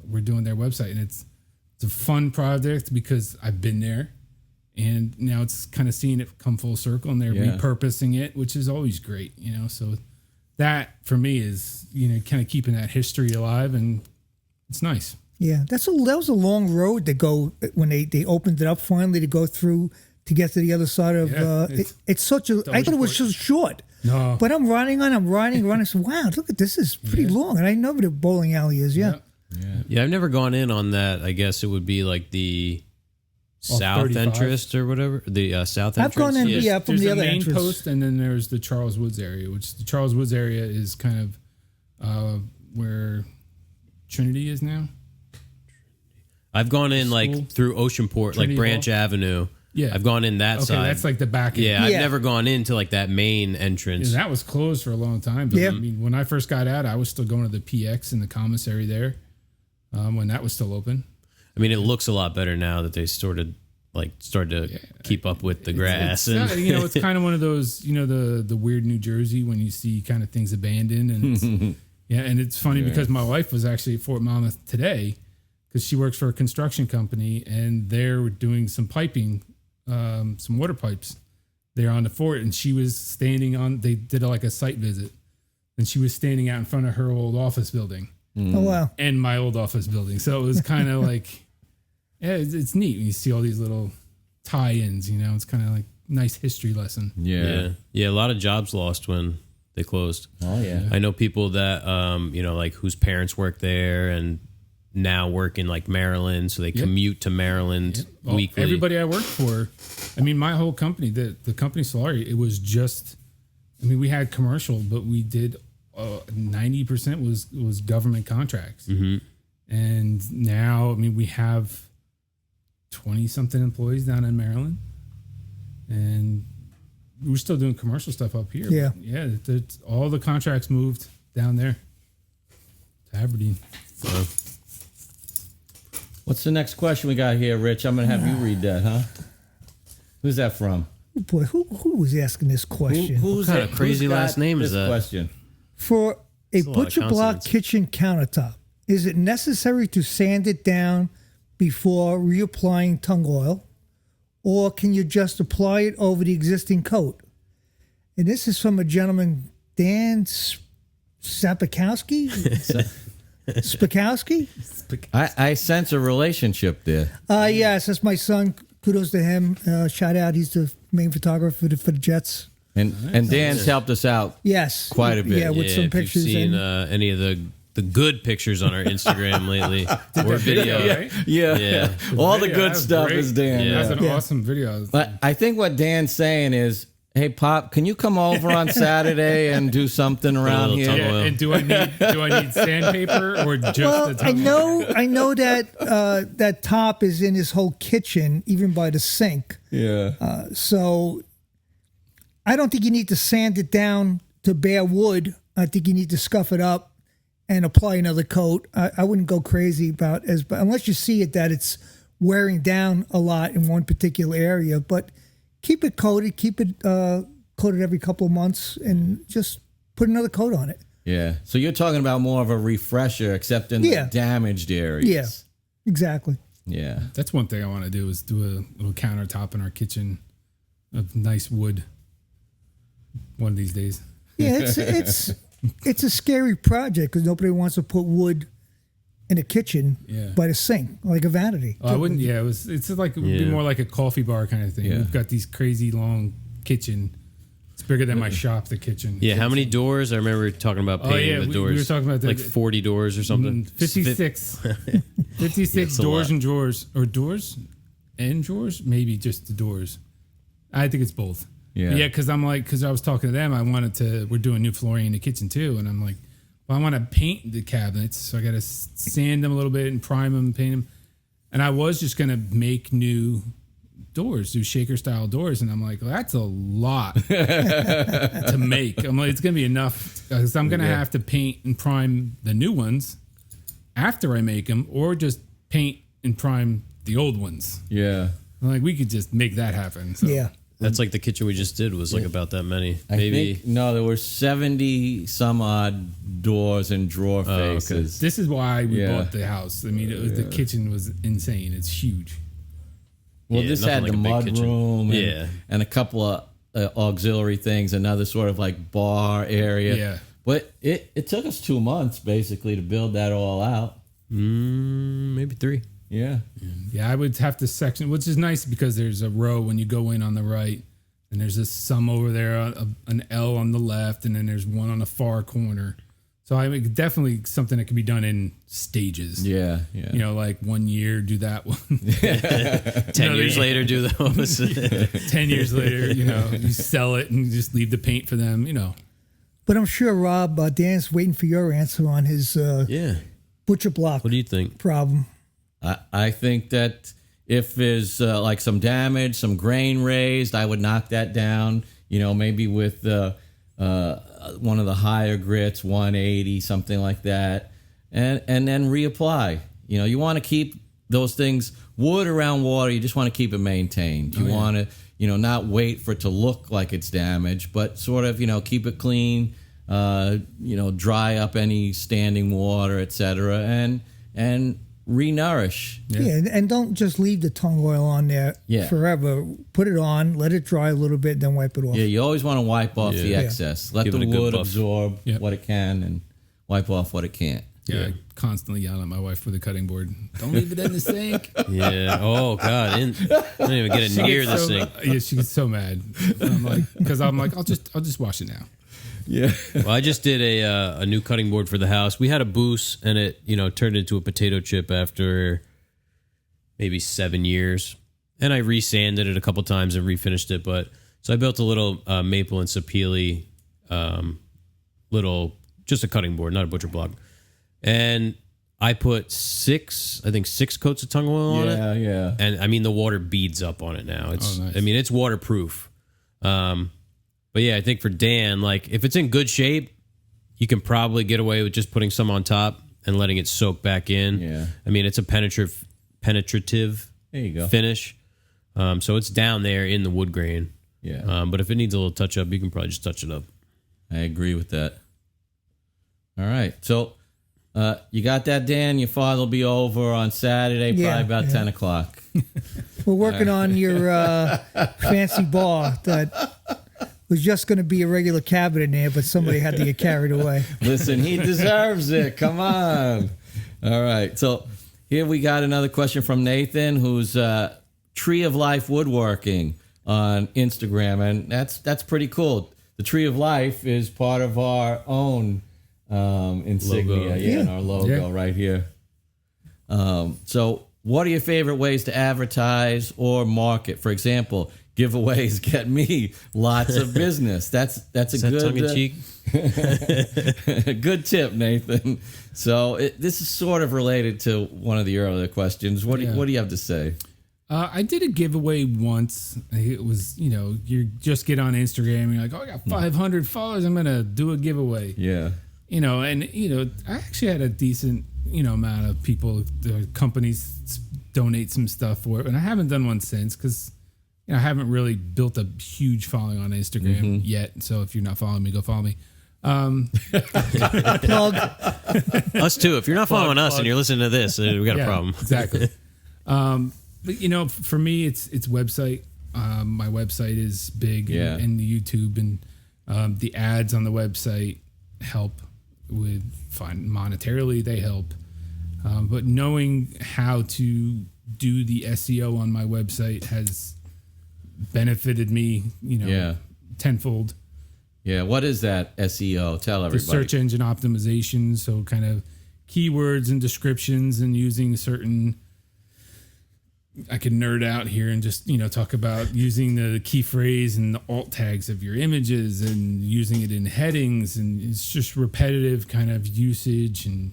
we're doing their website, and it's a fun project because I've been there, and now it's kind of seeing it come full circle, and they're Yeah. repurposing it, which is always great, So that for me is kind of keeping that history alive, and it's nice. Yeah, that was a long road to go when they opened it up finally to go through to get to the other side of. Yeah, It's such a. I thought it was so short. No, But I'm riding. I said, "Wow, look at this! Is pretty long." And I know what a bowling alley is. Yeah, Yeah, I've never gone in on that. I guess it would be like the south 35. entrance or whatever. The south I've entrance. gone in. Yeah, from there's the other main entrance. post, and then there's the Charles Woods area, which the Charles Woods area is kind of where Trinity is now. I've gone in School. like through Oceanport, Trinity like Branch Hall. Avenue. Yeah. I've gone in that Okay, side. that's like the back end. yeah, I've Yeah. never gone into like that main entrance. And that was closed for a long time. But Yeah. I mean, when I first got out, I was still going to the PX and the commissary there when that was still open. I mean, it looks a lot better now that they started to keep up with the grass. It's, it's kind of one of those, the weird New Jersey when you see kind of things abandoned. And it's, and it's funny because my wife was actually at Fort Monmouth today because she works for a construction company and they're doing some piping, some water pipes there on the fort. And she was they did like a site visit and she was standing out in front of her old office building. Oh wow. And my old office building. So it was kind of like, yeah, it's neat when you see all these little tie-ins, it's kind of like nice history lesson. Yeah. Yeah, a lot of jobs lost when they closed. Oh yeah. I know people that like whose parents work there and now work in like Maryland, so they commute to Maryland Well, weekly. everybody I worked for, I mean, my whole company, the company Solari, it was just, we had commercial, but we did 90% was government contracts. Mhm. And now, we have 20-something employees down in Maryland. And we're still doing commercial stuff up here. Yeah. But yeah, all the contracts moved down there to Aberdeen. So, What's the next question we got here, Rich? I'm gonna have you read that, huh? Who's that from? Oh boy, who was asking this question? Who's kind it- of crazy who's got last name is this that? question? For a a lot of butcher block consonants. kitchen countertop, is it necessary to sand it down before reapplying tung oil, or can you just apply it over the existing coat? And this is from a gentleman, Dan Sapikowski. Spikowski? I sense a relationship there. Yes, that's my son. Kudos to him. Shout out. He's the main photographer for the Jets. And Dan's helped us out. Yes. Quite a bit. Yeah, with yeah, some if pictures. you've seen and, any of the good pictures on our Instagram lately or video. Right? Yeah. Yeah. All the Video, good that was stuff great. is Dan. Yeah. That's an Yeah. awesome video. But I think what Dan's saying is, hey, Pop, can you come over on Saturday and do something around little here? tongue oil. And do I need sandpaper or just well, the I tongue? know that that top is in his whole kitchen, even by the sink. Yeah. So I don't think you need to sand it down to bare wood. I think you need to scuff it up and apply another coat. I wouldn't go crazy about unless you see it that it's wearing down a lot in one particular area. But keep it coated, coated every couple of months, and just put another coat on it. Yeah. So you're talking about more of a refresher, except in the damaged areas. Yeah, exactly. Yeah. That's one thing I want to do is do a little countertop in our kitchen of nice wood one of these days. Yeah, it's a scary project because nobody wants to put wood in a kitchen by the sink, like a vanity. Oh, I wouldn't. Yeah, it's like it would be more like a coffee bar kind of thing. Yeah. We've got these crazy long kitchen. It's bigger than my shop, the kitchen. Yeah, how many doors? I remember talking about painting the doors. We were talking about like 40 doors or something. 56. 56 doors and drawers. Or doors and drawers? Maybe just the doors. I think it's both. Yeah, because I was talking to them. We're doing new flooring in the kitchen too. And I'm like, well, I want to paint the cabinets. So I got to sand them a little bit and prime them and paint them. And I was just going to make new doors, do shaker style doors, and I'm like, well, that's a lot to make. I'm like, it's gonna be enough because I'm gonna have to paint and prime the new ones after I make them, or just paint and prime the old ones. Yeah, I'm like, we could just make that happen. So. Yeah, that's like the kitchen we just did was like about that many. Maybe there were 70 some odd doors and drawer faces. Okay. This is why we bought the house. I mean, the kitchen was insane. It's huge. Well, this had the mud room and a couple of auxiliary things, another sort of like bar area. Yeah. But it took us 2 months basically to build that all out. Maybe 3. Yeah. Yeah, I would have to section, which is nice because there's a row when you go in on the right, and there's a sum over there, an L on the left, and then there's one on the far corner. So I mean, definitely something that can be done in stages. Yeah. You know, like 1 year, do that one. 10 years later, do those. 10 years later, you sell it and just leave the paint for them, But I'm sure, Rob, Dan's waiting for your answer on his butcher block. What do you think? Problem. I think that if there's like some damage, some grain raised, I would knock that down, maybe with one of the higher grits, 180, something like that, and then reapply. You want to keep those things, wood around water, you just want to keep it maintained. You want to, not wait for it to look like it's damaged, but sort of, keep it clean, dry up any standing water, etc., and re-nourish. Yeah, and don't just leave the tung oil on there forever. Put it on, let it dry a little bit, then wipe it off. Yeah, you always want to wipe off the excess. Let the wood absorb what it can and wipe off what it can't. Yeah, I constantly yell at my wife with the cutting board. Don't leave it in the sink. Yeah. Oh God, I don't even get it near the sink. Yeah, she gets so mad. I'm like, I'll just wash it now. Yeah. Well, I just did a new cutting board for the house. We had a Boos, and it turned into a potato chip after maybe 7 years. And I resanded it a couple times and refinished it. But so I built a little maple and sapele, just a cutting board, not a butcher block. And I put 6 coats of tung oil on it. Yeah. And I mean, the water beads up on it now. It's, nice. I mean, it's waterproof. But yeah, I think for Dan, like if it's in good shape, you can probably get away with just putting some on top and letting it soak back in. Yeah. I mean, it's a penetrative There you go. finish. So it's down there in the wood grain. Yeah. But if it needs a little touch up, you can probably just touch it up. I agree with that. All right. So you got that, Dan? Your father will be over on Saturday, probably about 10 o'clock. We're working on your fancy bar that was just going to be a regular cabinet in there, but somebody had to get carried away. Listen, he deserves it. Come on. All right. So here we got another question from Nathan, who's Tree of Life Woodworking on Instagram, and that's pretty cool. The Tree of Life is part of our own insignia, Logo. and our logo right here. So what are your favorite ways to advertise or market? For example, giveaways get me lots of business. That's a good tongue in cheek. good tip, Nathan. So this is sort of related to one of the earlier questions. What do you have to say? I did a giveaway once. It was, you just get on Instagram and you're like, oh, I got 500 followers. I'm going to do a giveaway. Yeah. I actually had a decent, amount of people, companies donate some stuff for it. And I haven't done one since because I haven't really built a huge following on Instagram yet. So if you're not following me, go follow me. Plug. Us too. If you're not following us and you're listening to this, we got a problem. Exactly. But for me, it's website. My website is big, and the YouTube and the ads on the website help with monetarily. They help, but knowing how to do the SEO on my website has benefited me. Tenfold. Yeah, what is that SEO? Tell everybody. The search engine optimization, so kind of keywords and descriptions and using certain... I could nerd out here and just, talk about using the key phrase and the alt tags of your images and using it in headings. And it's just repetitive kind of usage and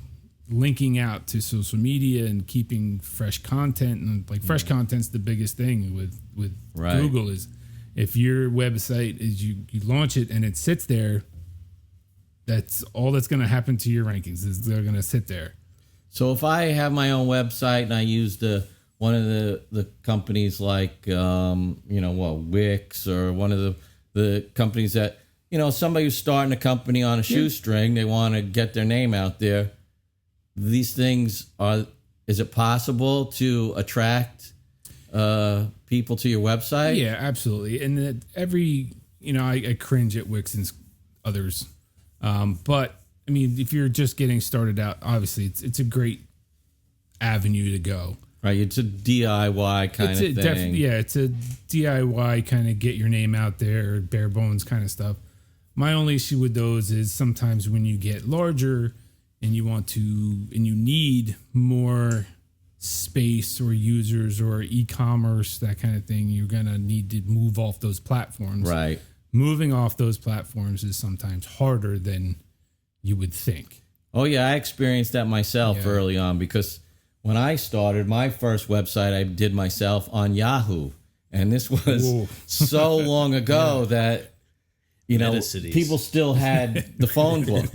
linking out to social media and keeping fresh content. And fresh content's the biggest thing with Google is if your website is you launch it and it sits there, that's all that's going to happen to your rankings is they're going to sit there. So if I have my own website and I use one of the companies like Wix or one of the companies that somebody who's starting a company on a shoestring, they want to get their name out there. These things is it possible to attract people to your website? Yeah, absolutely. And I cringe at Wix and others, but I mean, if you're just getting started out, obviously it's a great avenue to go. Right, it's a DIY kind of thing. It's a DIY kind of get your name out there, bare bones kind of stuff. My only issue with those is sometimes when you get larger and you need more space or users or e-commerce, that kind of thing, you're going to need to move off those platforms. Right. Moving off those platforms is sometimes harder than you would think. Oh, yeah, I experienced that myself early on because when I started, my first website I did myself on Yahoo. And this was so long ago that, people still had the phone book.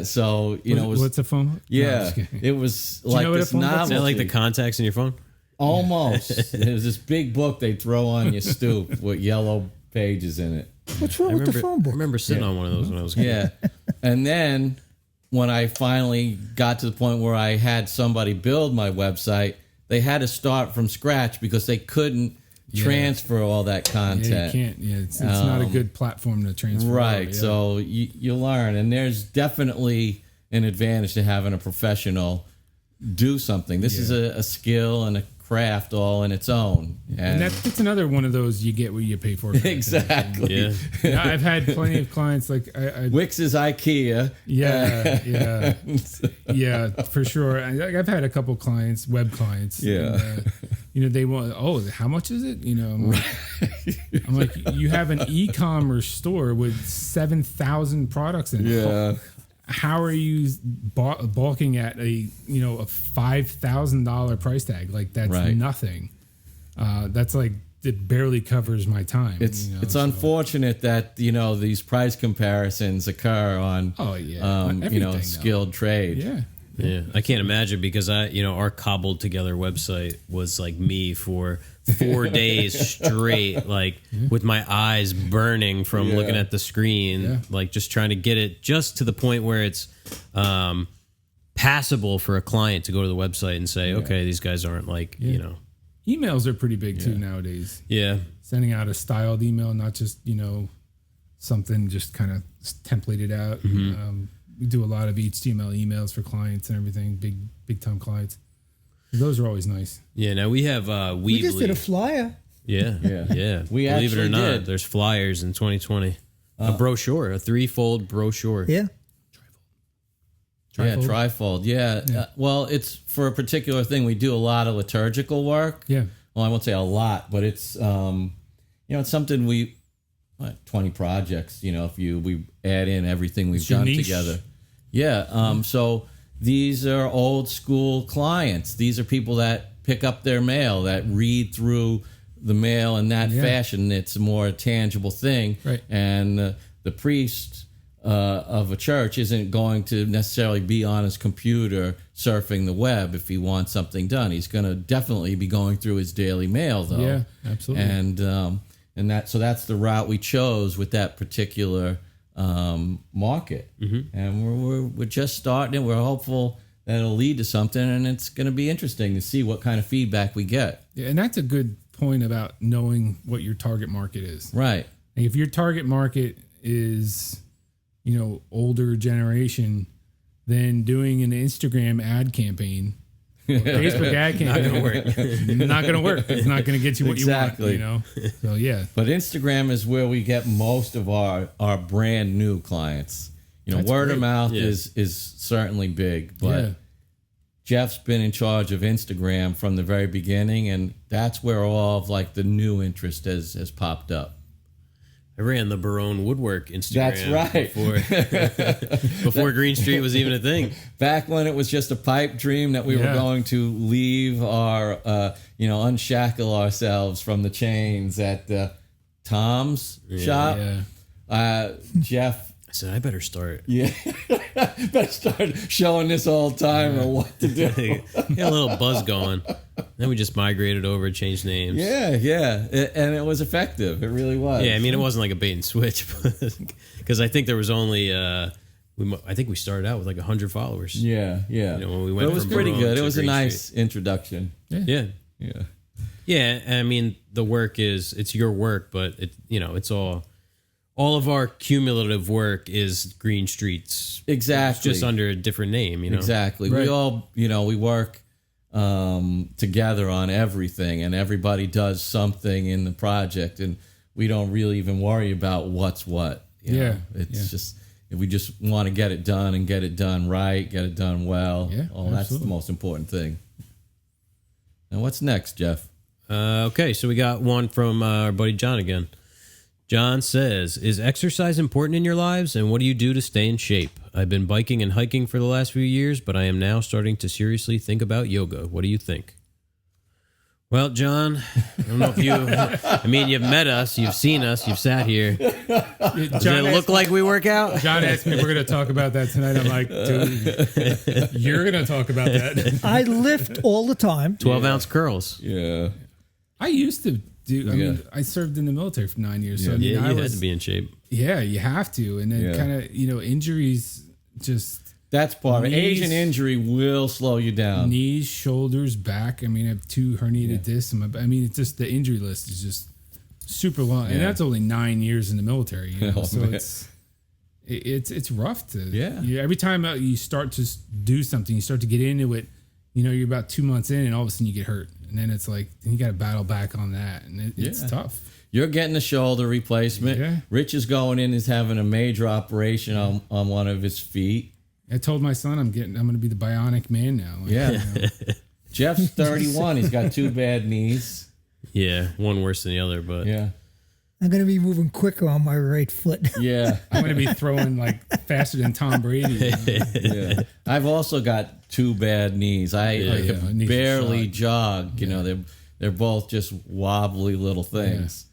So, what's a phone book? Yeah, it was like this novelty. Is that like the contacts in your phone? Almost. It was this big book they'd throw on your stoop with yellow pages in it. What's wrong with the phone book? I remember sitting on one of those when I was a kid. Yeah. And then when I finally got to the point where I had somebody build my website, they had to start from scratch because they couldn't transfer all that content. Yeah, you can't. Yeah, it's not a good platform to transfer. Right. Over, So you learn. And there's definitely an advantage to having a professional do something. This is a skill and a craft all in its own. And that's another one of those you get what you pay for. Exactly. Yeah. I've had plenty of clients like Wix is IKEA. Yeah, for sure. I've had a couple clients, web clients. Yeah. And, they want, how much is it? I'm like, you have an e-commerce store with 7,000 products in it. Yeah. How are you balking at a $5,000 price tag? Like that's nothing. That's like it barely covers my time. It's unfortunate that these price comparisons occur on skilled trade. Yeah, I can't imagine because our cobbled together website was like me for 4 days straight, like with my eyes burning from looking at the screen, like just trying to get it just to the point where it's passable for a client to go to the website and say, okay, these guys aren't like, Emails are pretty big too nowadays. Yeah. Sending out a styled email, not just, something just kind of templated out. Mm-hmm. We do a lot of HTML emails for clients and everything, big time clients. Those are always nice. Yeah, now we have Weebly. We just did a flyer. Yeah. We believe it or actually not, did. there's flyers in 2020. A brochure, a 3-fold brochure. Yeah. Yeah, trifold. Yeah. Well, it's for a particular thing. We do a lot of liturgical work. Yeah. Well, I won't say a lot, but it's it's something 20 projects. If we add in everything we've done together. Yeah. So these are old school clients. These are people that pick up their mail, that read through the mail in that fashion. It's a more tangible thing. Right. And the priest of a church isn't going to necessarily be on his computer surfing the web if he wants something done. He's going to definitely be going through his daily mail, though. Yeah, absolutely. And that's the route we chose with that particular market. And we're just starting it. We're hopeful that it'll lead to something, and it's going to be interesting to see what kind of feedback we get. Yeah, and that's a good point about knowing what your target market is. Right. Like if your target market is, older generation, then doing an Instagram ad campaign, or Facebook ad campaign, not going to work. It's not going to get you what Exactly. you want. So yeah. But Instagram is where we get most of our brand new clients. That's Word great. of mouth Yeah. is certainly big, but Yeah. Jeff's been in charge of Instagram from the very beginning, and that's where all of like the new interest has popped up. I ran the Barone Woodwork Instagram. That's right. before Greene Street was even a thing. Back when it was just a pipe dream that we were Yeah. going to leave our, unshackle ourselves from the chains at Tom's shop. Yeah. Jeff. I said, I better start. Yeah, better start showing this all the time or what to do. Got a little buzz going. Then we just migrated over, changed names. Yeah, and it was effective. It really was. Yeah, I mean, it wasn't like a bait and switch, because I think there was only, I think we started out with like 100 followers. Yeah. When we went But it was from pretty Barone good. It to was a Greene nice Street. introduction. Yeah. Yeah. Yeah, I mean, the work it's your work, but it's all of our cumulative work is Greene Street's. Exactly. It's just under a different name, Exactly. Right. We all, we work together on everything, and everybody does something in the project, and we don't really even worry about what's what. It's just, if we just want to get it done and get it done right, get it done well. Yeah, That's the absolutely. most important thing. And what's next, Jeff? Okay, so we got one from our buddy John again. John says, is exercise important in your lives, and what do you do to stay in shape? I've been biking and hiking for the last few years, but I am now starting to seriously think about yoga. What do you think? Well, John, I don't know if you've met us, you've seen us, you've sat here. Does it look like we work out? John asked me if we're going to talk about that tonight. I'm like, dude, you're going to talk about that. I lift all the time. 12-ounce curls. Yeah. I used to do. I mean, I served in the military for 9 years. So I mean, Yeah, I you was, had to be in shape. Yeah, you have to, and then Yeah. kind of injuries just. That's part of it. Knees- Age and injury will slow you down. Knees, shoulders, back. I mean, I have 2 herniated discs. I mean, it's just the injury list is just super long, and that's only 9 years in the military. Oh, so man. it's rough to. Yeah. Every time you start to do something, you start to get into it. You're about 2 months in, and all of a sudden you get hurt, and then it's like you got to battle back on that, and it's tough. You're getting a shoulder replacement. Yeah. Rich is going in, is having a major operation on one of his feet. I told my son I'm going to be the bionic man now. Like, Yeah. Jeff's 31. He's got 2 bad knees. Yeah, one worse than the other, but Yeah. I'm going to be moving quicker on my right foot. Yeah. I'm going to be throwing like faster than Tom Brady. Yeah. I've also got 2 bad knees. I can knees are barely shot. jog. They're both just wobbly little things.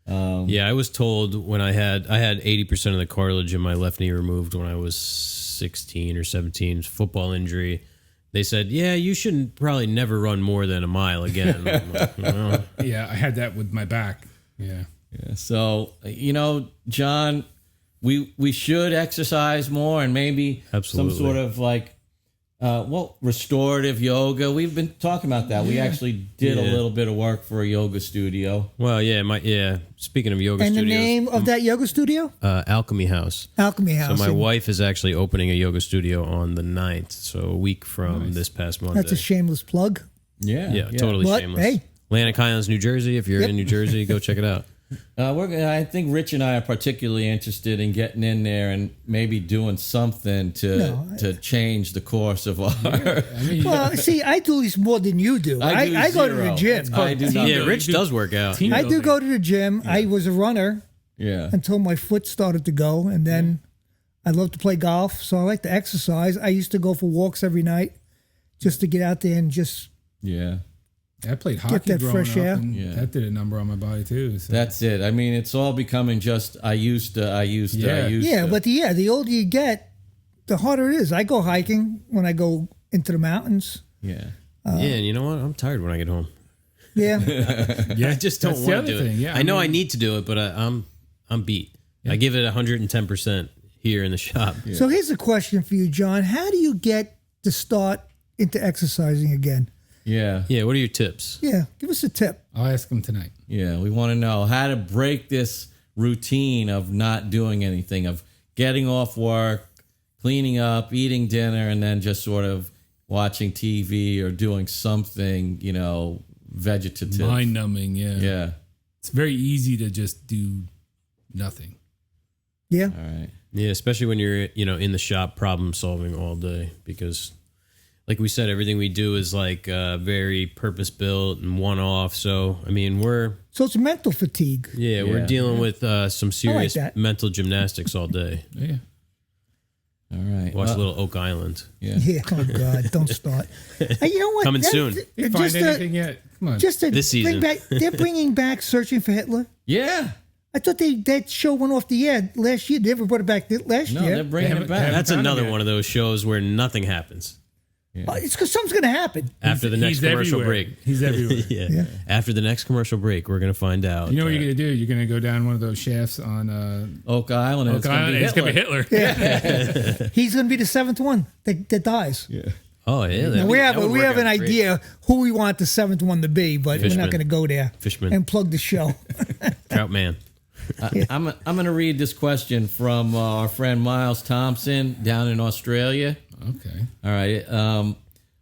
yeah, I was told when I had 80% of the cartilage in my left knee removed when I was 16 or 17, football injury. They said, yeah, you shouldn't probably never run more than a mile again. I'm like, well, Yeah, I had that with my back. Yeah. Yeah. So, John, we should exercise more, and maybe Absolutely. some sort of like, restorative yoga. We've been talking about that. We actually did a little bit of work for a yoga studio. well, speaking of yoga And the studios, name of that yoga studio? Alchemy House. Alchemy So House. my And wife is actually opening a yoga studio on the 9th, so a week from this past Monday. That's a shameless plug. Yeah. yeah, totally But, shameless. hey. Atlantic Highlands, New Jersey. If you're in New Jersey, go check it out. I think Rich and I are particularly interested in getting in there and maybe doing something to change the course of our. Well, see, I do this more than you do. I go to the zero. gym. I do not. Yeah, Rich does work out. Team I do building. go to the gym. I was a runner Yeah. until my foot started to go, and then I love to play golf, so I like to exercise. I used to go for walks every night just to get out there and just Yeah. I played hockey that growing fresh up, air. and Yeah. that did a number on my body too. So. That's it. I mean, it's all becoming just I used to. Yeah, but the older you get, the harder it is. I go hiking when I go into the mountains. yeah. Yeah, and you know what? I'm tired when I get home. Yeah. Yeah, I just don't that's the want to other do thing. it. Yeah, I know I need to do it, but I'm beat. I give it 110% here in the shop. So here's a question for you, John. How do you get to start into exercising again? Yeah. Yeah, what are your tips? Yeah, give us a tip. I'll ask him tonight. Yeah, we want to know how to break this routine of not doing anything, of getting off work, cleaning up, eating dinner, and then just sort of watching TV or doing something, vegetative. Mind numbing. Yeah. Yeah. It's very easy to just do nothing. Yeah. All right. Yeah, especially when you're, in the shop problem solving all day because like we said, everything we do is like very purpose built and one off. So, I mean, So it's mental fatigue. we're dealing with some serious that. mental gymnastics all day. Yeah. All right. Watch Little Oak Island. Yeah. Yeah. Oh God, don't start. You know what? Coming soon. You find anything yet? Come on. Just to This season. they're bringing back Searching for Hitler. Yeah. I thought that show went off the air last year. They never brought it back last No, year. they're bringing it Haven't- back. haven't- That's found another him yet. one of those shows where nothing happens It's because something's going to happen. after the next He's commercial everywhere. break. He's everywhere. Yeah. After the next commercial break, we're going to find out. You know what you're going to do? You're going to go down one of those shafts on Oak Island. And Oak Island. It's going to be Hitler. He's going to be the seventh one that dies. Yeah. Oh, yeah. Now, we have an idea who we want the seventh one to be, but we're Fishman. not going to go there Fishman. and plug the show. Troutman. I'm going to read this question from our friend Miles Thompson down in Australia. Okay. All right.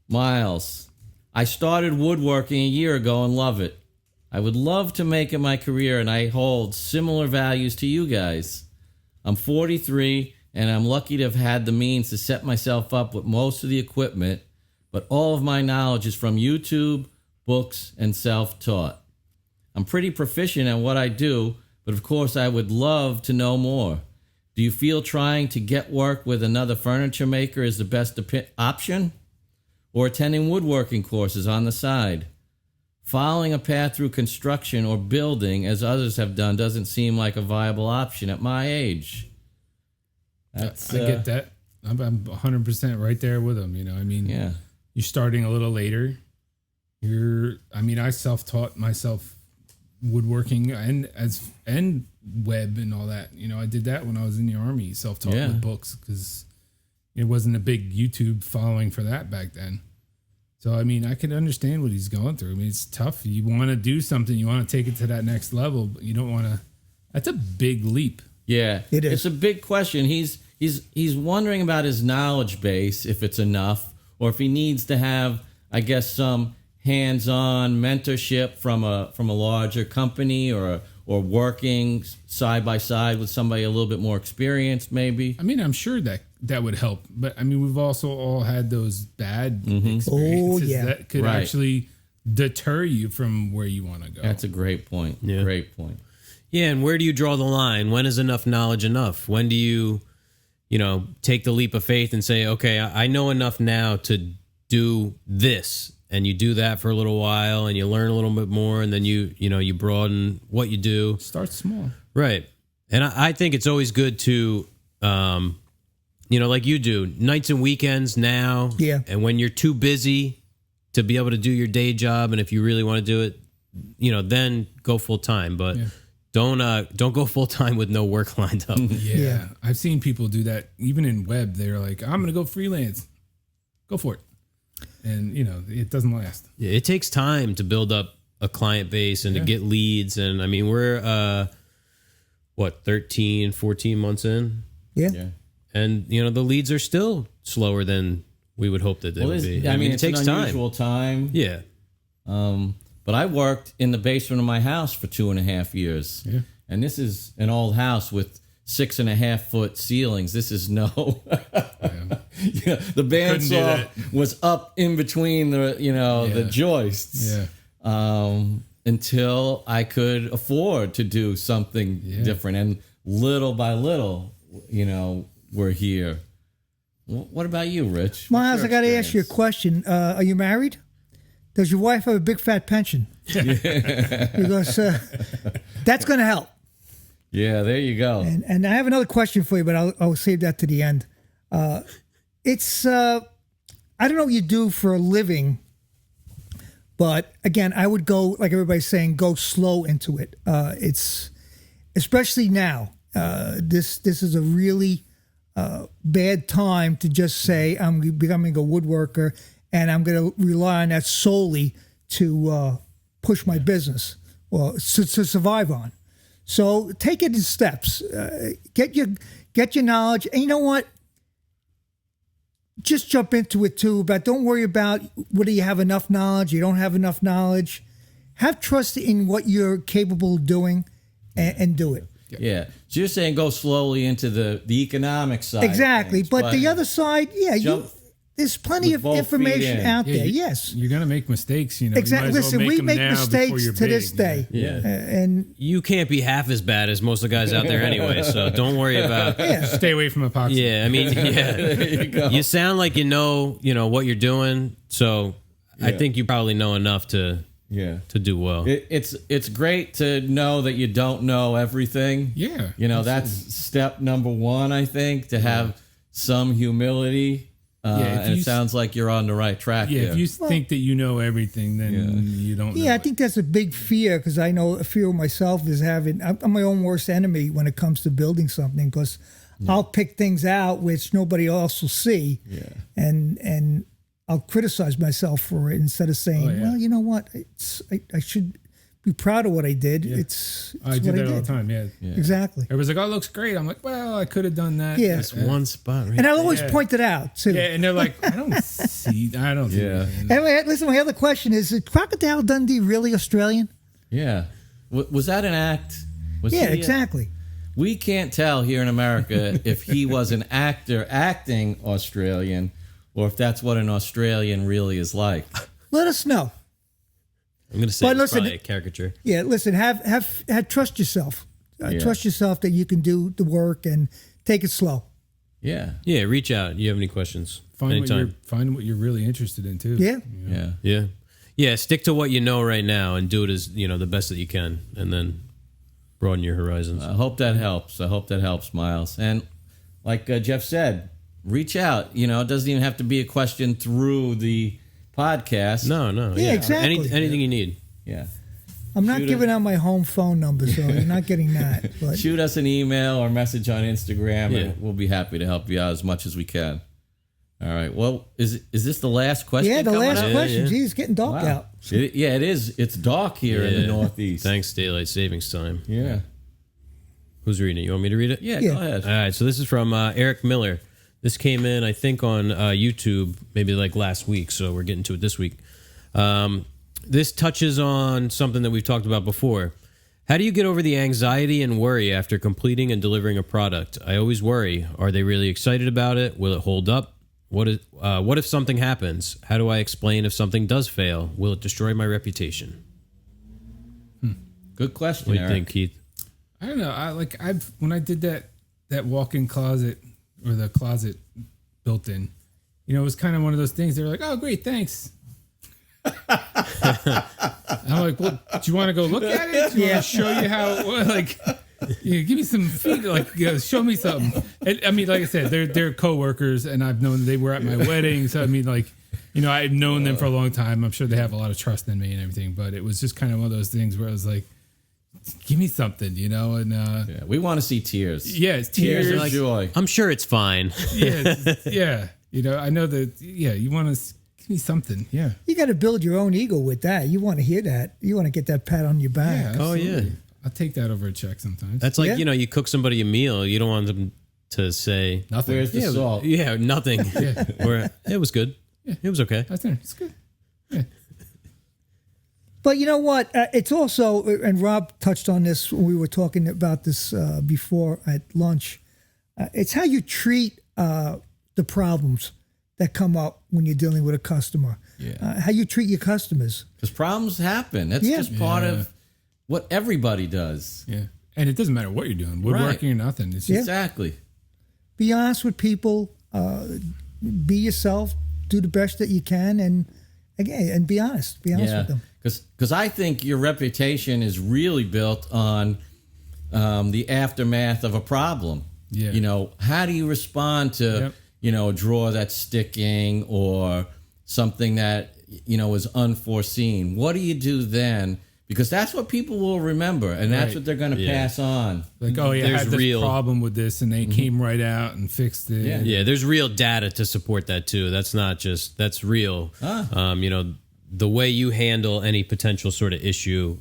Miles, I started woodworking a year ago and love it. I would love to make it my career, and I hold similar values to you guys. I'm 43, and I'm lucky to have had the means to set myself up with most of the equipment, but all of my knowledge is from YouTube, books, and self-taught. I'm pretty proficient at what I do, but of course I would love to know more. Do you feel trying to get work with another furniture maker is the best option? Or attending woodworking courses on the side? Following a path through construction or building, as others have done, doesn't seem like a viable option at my age. That's, I get that. I'm 100% right there with him. I mean, Yeah. you're starting a little later. I self-taught myself woodworking and web and all that. I did that when I was in the Army, self-taught Yeah. with books because it wasn't a big YouTube following for that back then. So, I mean, I can understand what he's going through. I mean, it's tough. You want to do something. You want to take it to that next level, but you don't want to. That's a big leap. Yeah, It is. It's a big question. He's wondering about his knowledge base, if it's enough, or if he needs to have, I guess, some hands-on mentorship from a larger company or working side by side with somebody a little bit more experienced, maybe. I mean, I'm sure that would help, but I mean, we've also all had those bad experiences yeah. that could Right. actually deter you from where you want to go. That's a great point. Yeah. Great point. Yeah, and where do you draw the line? When is enough knowledge enough? When do you, take the leap of faith and say, okay, I know enough now to do this, and you do that for a little while, and you learn a little bit more, and then you broaden what you do. Start small. Right. And I think it's always good to, like you do, nights and weekends now. Yeah. And when you're too busy to be able to do your day job, and if you really want to do it, then go full time. But don't go full time with no work lined up. Yeah. I've seen people do that even in web. They're like, I'm going to go freelance. Go for it. And, it doesn't last. Yeah, it takes time to build up a client base and to get leads. And I mean, we're, 13, 14 months in? Yeah. Yeah. And, the leads are still slower than we would hope that they would be. I mean, it it's takes an time. unusual time. Yeah. But I worked in the basement of my house for 2.5 years. Yeah. And this is an old house with 6.5 foot ceilings. This is no. Yeah, the Couldn't do bandsaw that. was up in between the joists. Yeah. Until I could afford to do something different, and little by little, we're here. What about you, Rich? Miles, What's I your got to ask you a experience? question. Are you married? Does your wife have a big fat pension? Because that's going to help. Yeah, there you go. And I have another question for you, but I'll save that to the end. It's I don't know what you do for a living, but again, I would go, like everybody's saying, go slow into it. It's especially now. This is a really bad time to just say I'm becoming a woodworker and I'm going to rely on that solely to push my business or to survive on. So take it in steps. Get your knowledge, and you know what? Just jump into it too. But don't worry about whether you have enough knowledge. You don't have enough knowledge. Have trust in what you're capable of doing, and do it. Yeah. So you're saying go slowly into the economic side. Exactly. Things, but the other side, there's plenty of both information feet in. out there. Yes. You're going to make mistakes, Exactly. You might as well Listen, we them make now mistakes before you're to this big. day. Yeah. And You can't be half as bad as most of the guys out there anyway, so don't worry about. Stay away from epoxy. Yeah, I mean, yeah. You sound like you know what you're doing, so I think you probably know enough to do well. It's great to know that you don't know everything. Yeah. That's step number one, I think, to have some humility. And it sounds like you're on the right track. Yeah, there. if you think that you know everything, then you don't know. I think that's a big fear, because I know a fear of myself is I'm my own worst enemy when it comes to building something, because I'll pick things out which nobody else will see, and I'll criticize myself for it instead of saying, well, you know what, I should be proud of what I did. Yeah. I do that all the time. Yeah. Exactly. Everybody's like, "Oh, it looks great." I'm like, "Well, I could have done that." Yeah. That's one spot, right? And I'll always Yeah. point it out too. Yeah, and they're like, "I don't see. I don't." Yeah. See that. Anyway, listen, my other question is Crocodile Dundee really Australian? Yeah. Was that an act? Was Yeah, he, exactly. We can't tell here in America if he was an actor acting Australian or if that's what an Australian really is like. Let us know. I'm going to say But it's listen, probably a caricature. Yeah, listen, have trust yourself. Trust yourself that you can do the work, and take it slow. Yeah. Yeah, reach out. You have any questions? Find Anytime. what you're really interested in too. Yeah. Yeah. Yeah, stick to what you know right now and do it as the best that you can, and then broaden your horizons. I hope that helps. Miles. And like Jeff said, reach out. It doesn't even have to be a question through the podcast. No. Yeah, exactly. Anything you need. Yeah. I'm not giving out my home phone number, so you're not getting that. But Shoot us an email or message on Instagram, Yeah. and we'll be happy to help you out as much as we can. All right. Well, is this the last question? yeah, the coming last up? question. yeah. Geez, it's getting dark out. It is. It's dark here in the Northeast. Thanks, Daylight Savings Time. Yeah. Who's reading it? You want me to read it? Yeah. Yeah. Go ahead. All right, so this is from Eric Miller. This came in, I think, on YouTube maybe like last week, so we're getting to it this week. This touches on something that we've talked about before. How do you get over the anxiety and worry after completing and delivering a product? I always worry. Are they really excited about it? Will it hold up? What if something happens? How do I explain if something does fail? Will it destroy my reputation? Good question. What do you Eric. think, Keith? I don't know. When I did that walk-in closet, or the closet built in, it was kind of one of those things. They were like, "Oh, great, thanks." I'm like, "Well, do you want to go look at it? Do you want to show you how? Give me some feedback. Show me something." And, I mean, like I said, they're coworkers, and I've known they were at my wedding. So I mean, I've known them for a long time. I'm sure they have a lot of trust in me and everything. But it was just kind of one of those things where I was like, "Give me something," and Yeah, we want to see tears. yeah, it's tears. Tears of joy. I'm sure it's fine. Yeah. I know that. Yeah, you want to give me something. Yeah. You got to build your own ego with that. You want to hear that. You want to get that pat on your back. Yeah. Oh, yeah. absolutely. I'll take that over a check sometimes. That's like, Yeah. you cook somebody a meal. You don't want them to say, nothing. Where's the salt? yeah, nothing. Yeah. Or, it was good. It was okay. That's there. It's good. Yeah. But you know what? It's also, and Rob touched on this when we were talking about this before at lunch. It's how you treat the problems that come up when you're dealing with a customer. Yeah. How you treat your customers. Because problems happen. That's Yeah. just part of what everybody does. Yeah. And it doesn't matter what you're doing, woodworking or nothing. It's just, Yeah. Exactly. Be honest with people. Be yourself. Do the best that you can, and again, and be honest. Be honest with them. Because I think your reputation is really built on the aftermath of a problem. Yeah. You know, how do you respond to, a drawer that's sticking or something that, is unforeseen? What do you do then? Because that's what people will remember, and that's what they're going to pass on. Like, oh, yeah, I There's had this real- problem with this, and they came right out and fixed it. Yeah. Yeah, there's real data to support that too. That's not just that's real. The way you handle any potential sort of issue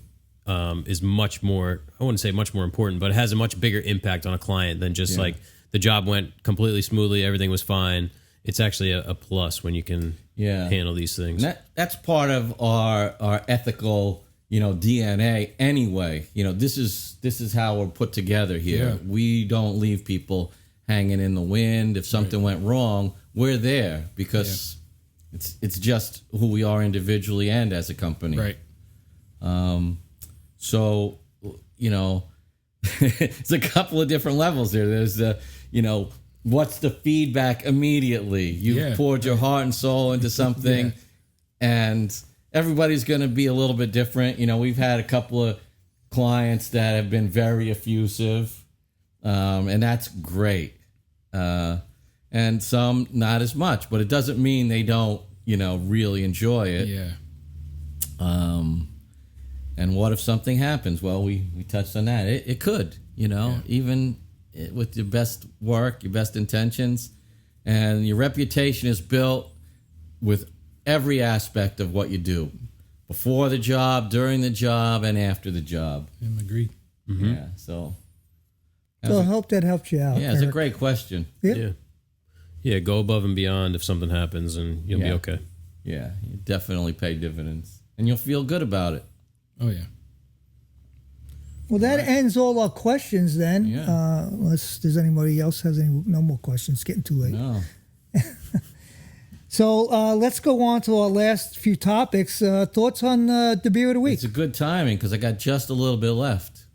is much more. I wouldn't say much more important, but it has a much bigger impact on a client than just like the job went completely smoothly, everything was fine. It's actually a plus when you can handle these things. And that's part of our ethical, DNA anyway. This is how we're put together here. Yeah. We don't leave people hanging in the wind. If something went wrong, we're there because it's just who we are individually and as a company. Right. So, it's a couple of different levels there. There's the, what's the feedback immediately? You've poured your heart and soul into something, and everybody's going to be a little bit different. We've had a couple of clients that have been very effusive, and that's great. And some not as much, but it doesn't mean they don't, really enjoy it. Yeah. And what if something happens? Well, we touched on that. It could, even with your best work, your best intentions, and your reputation is built with every aspect of what you do. Before the job, during the job, and after the job. I agree. Mm-hmm. Yeah, so I hope that helped you out. yeah, it's a Eric. great question. Yep. Yeah, go above and beyond if something happens, and you'll be okay. Yeah, you definitely pay dividends, and you'll feel good about it. Oh, yeah. Well, that ends all our questions then. Yeah. Unless there's anybody else has no more questions. It's getting too late. No. So let's go on to our last few topics. Thoughts on the beer of the week? It's a good timing because I got just a little bit left.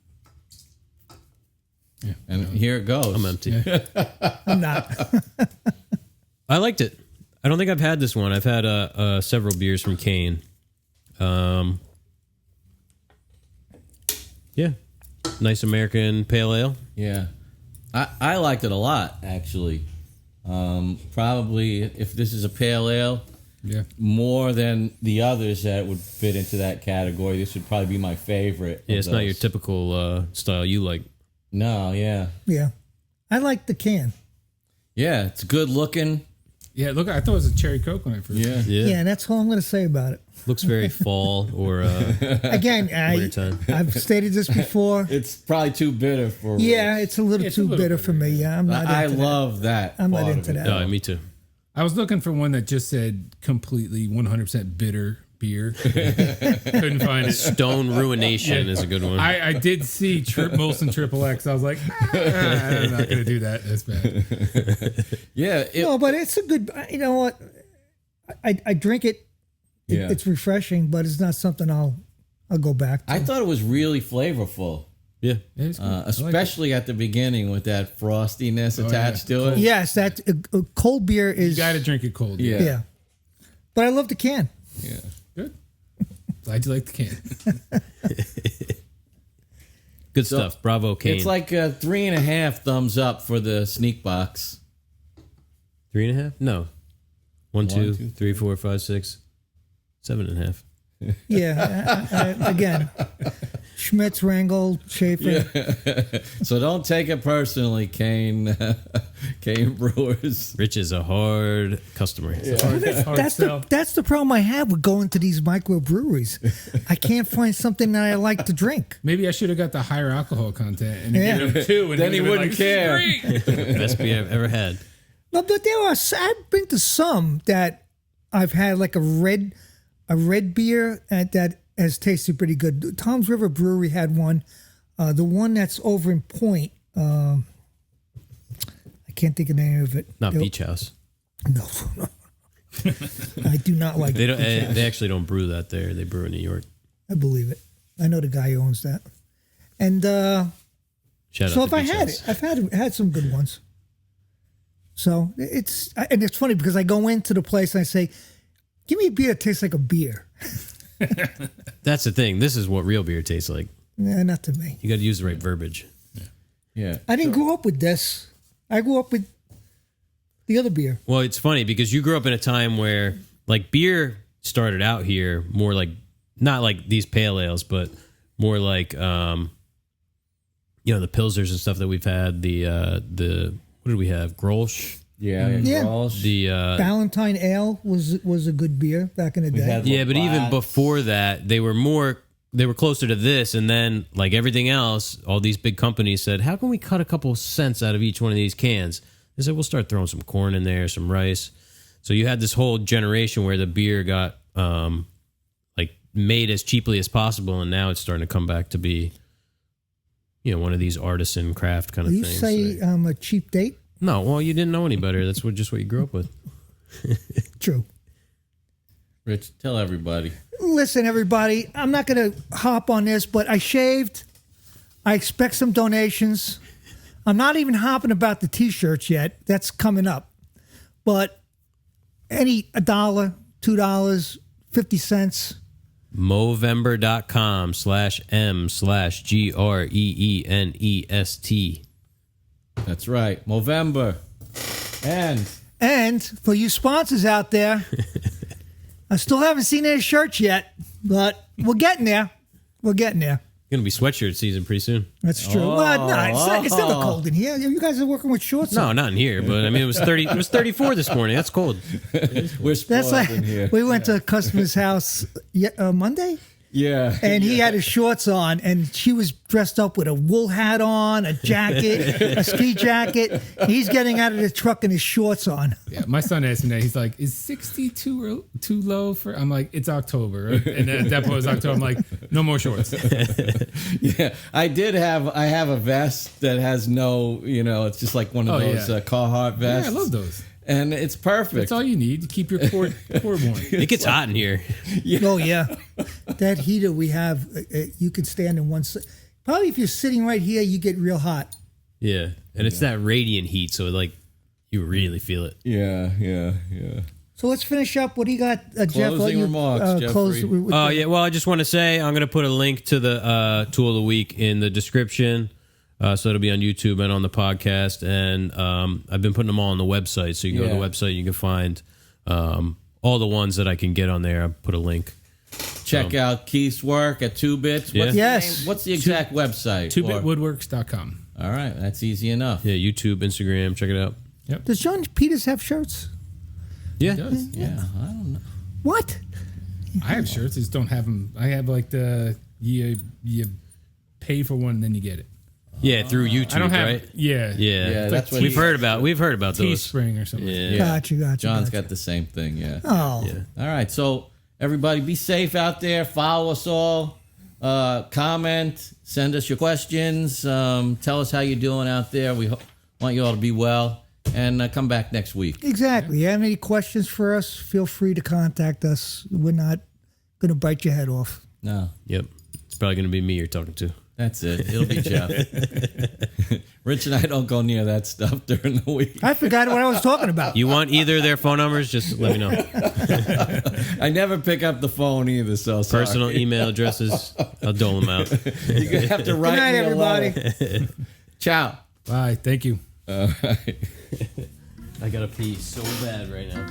Yeah. And here it goes. I'm empty. Yeah. I'm not. I liked it. I don't think I've had this one. I've had several beers from Kane. Yeah, nice American pale ale. Yeah. I liked it a lot, actually. Probably, if this is a pale ale, more than the others that would fit into that category, this would probably be my favorite. Yeah, it's not your typical style you like. No, yeah. Yeah. I like the can. Yeah, it's good looking. Yeah, look, I thought it was a cherry Coke when I first. Yeah. Yeah, that's all I'm going to say about it. Looks very fall or Again, wintertime. I've stated this before. It's probably too bitter for Yeah, it's a little too bitter for me. Yeah, I'm not I into love that. I'm not part of into it. that. No, me too. I was looking for one that just said completely 100% bitter beer. Couldn't find it. Stone Ruination is a good one. I did see Molson Triple X. I was like, I'm not going to do that. That's bad. Yeah. No, but it's a good. You know what? I drink it. Yeah. It's refreshing, but it's not something I'll go back to. I thought it was really flavorful. Yeah. It's cool. Especially at the beginning with that frostiness attached to it. Yes, that cold beer You is. got to drink it cold. Yeah. Yeah, but I love the can. Yeah. Good. Glad you like the can. Good stuff. Bravo, Kane. It's like a 3.5 thumbs up for the sneak box. 3.5? No. 1, 2, two, 3, 4, 5, 6, 7.5. Yeah, again, Schmitz, Rangel, Schaefer. So don't take it personally, Kane Brewers. Rich is a hard customer. Hard sell. That's the problem I have with going to these microbreweries. I can't find something that I like to drink. Maybe I should have got the higher alcohol content and Yeah. given him 2. And Then he would've been wouldn't care. "Sweet." Best beer I've ever had. No, but I've been to some that I've had like a red beer that has tasted pretty good. Tom's River Brewery had one. The one that's over in Point. I can't think of the name of it. Not Beach House. No. I do not like They don't. Beach House. They actually don't brew that there. They brew in New York. I believe it. I know the guy who owns that. And Shout so out if to I Beach had House. it, I've had some good ones. So it's funny because I go into the place and I say, Give me a beer that tastes like a beer. That's the thing. This is what real beer tastes like. Nah, not to me. You got to use the right verbiage. Yeah. I didn't grow up with this. I grew up with the other beer. Well, it's funny because you grew up in a time where like beer started out here more like not like these pale ales, but more like the pilsners and stuff that we've had. The what did we have? Grolsch. Yeah. Yeah. Grolsch. The Valentine Ale was a good beer back in the day. had- yeah, but even Lots. before that, they were closer to this, and then like everything else, all these big companies said, "How can we cut a couple cents out of each one of these cans?" They said, "We'll start throwing some corn in there, some rice." So you had this whole generation where the beer got like made as cheaply as possible, and now it's starting to come back to be, one of these artisan craft kind of You things. say a cheap date? No, well, you didn't know any better. That's just what you grew up with. True. Rich, tell everybody. Listen, everybody, I'm not going to hop on this, but I shaved. I expect some donations. I'm not even hopping about the T-shirts yet. That's coming up. But $1, $2, 50 cents. Movember.com/M/GREENEST. That's right. Movember. And for you sponsors out there, I still haven't seen any shirts yet, but we're getting there. We're getting there. Going to be sweatshirt season pretty soon. That's true. Well, no, it's never cold in here. You guys are working with shorts. No, not in here, but I mean it was 30. It was 34 this morning. That's cold. We're spoiled That's like in here. we went to a customer's house Monday, Yeah. and he had his shorts on, and she was dressed up with a wool hat on, a jacket, a ski jacket. He's getting out of the truck in his shorts on. Yeah, my son asked me that. He's like, "Is 60 too low for?" I'm like, "It's October," and at that point it was October. I'm like, "No more shorts." Yeah. I have a vest that has no, it's just like one of those Carhartt vests. Yeah, I love those. And it's perfect. That's all you need to keep your core warm. It gets hot in here. Oh yeah, that heater we have, you can stand in one side. Probably if you're sitting right here, you get real hot. Yeah, and it's that radiant heat, so like you really feel it. Yeah. So let's finish up. What do you got, Jeff? Closing remarks, close Jeffrey. with Oh yeah, well I just want to say I'm going to put a link to the tool of the week in the description. So it'll be on YouTube and on the podcast, and I've been putting them all on the website. So you can go to the website, you can find all the ones that I can get on there. I put a link. Check out Keith's work at 2 Bits. Yeah. Yes. What's the exact website? 2bitwoodworks.com. All right, that's easy enough. Yeah, YouTube, Instagram, check it out. Does John Peters have shirts? Yeah, It does. Yeah, I don't know. What? I have shirts. I just don't have them. I have like you pay for one and then you get it. yeah, through YouTube, I don't have. right? Yeah. Yeah, that's what We've heard about those. Teespring or something. Yeah. Gotcha. John's got the same thing, yeah. Oh, Yeah. All right, so everybody be safe out there. Follow us all. Comment. Send us your questions. Tell us how you're doing out there. We want you all to be well. And come back next week. exactly. You have any questions for us? Feel free to contact us. We're not going to bite your head off. No, Yep. It's probably going to be me you're talking to. that's it. It'll be Jeff. Rich and I don't go near that stuff during the week. I forgot what I was talking about. You want either of their phone numbers? Just let me know. I never pick up the phone either, so sorry. Personal email addresses, I'll dole them out. You're going to have to write Good night, me a everybody. letter. Ciao. Bye. Thank you. All right. I got to pee so bad right now.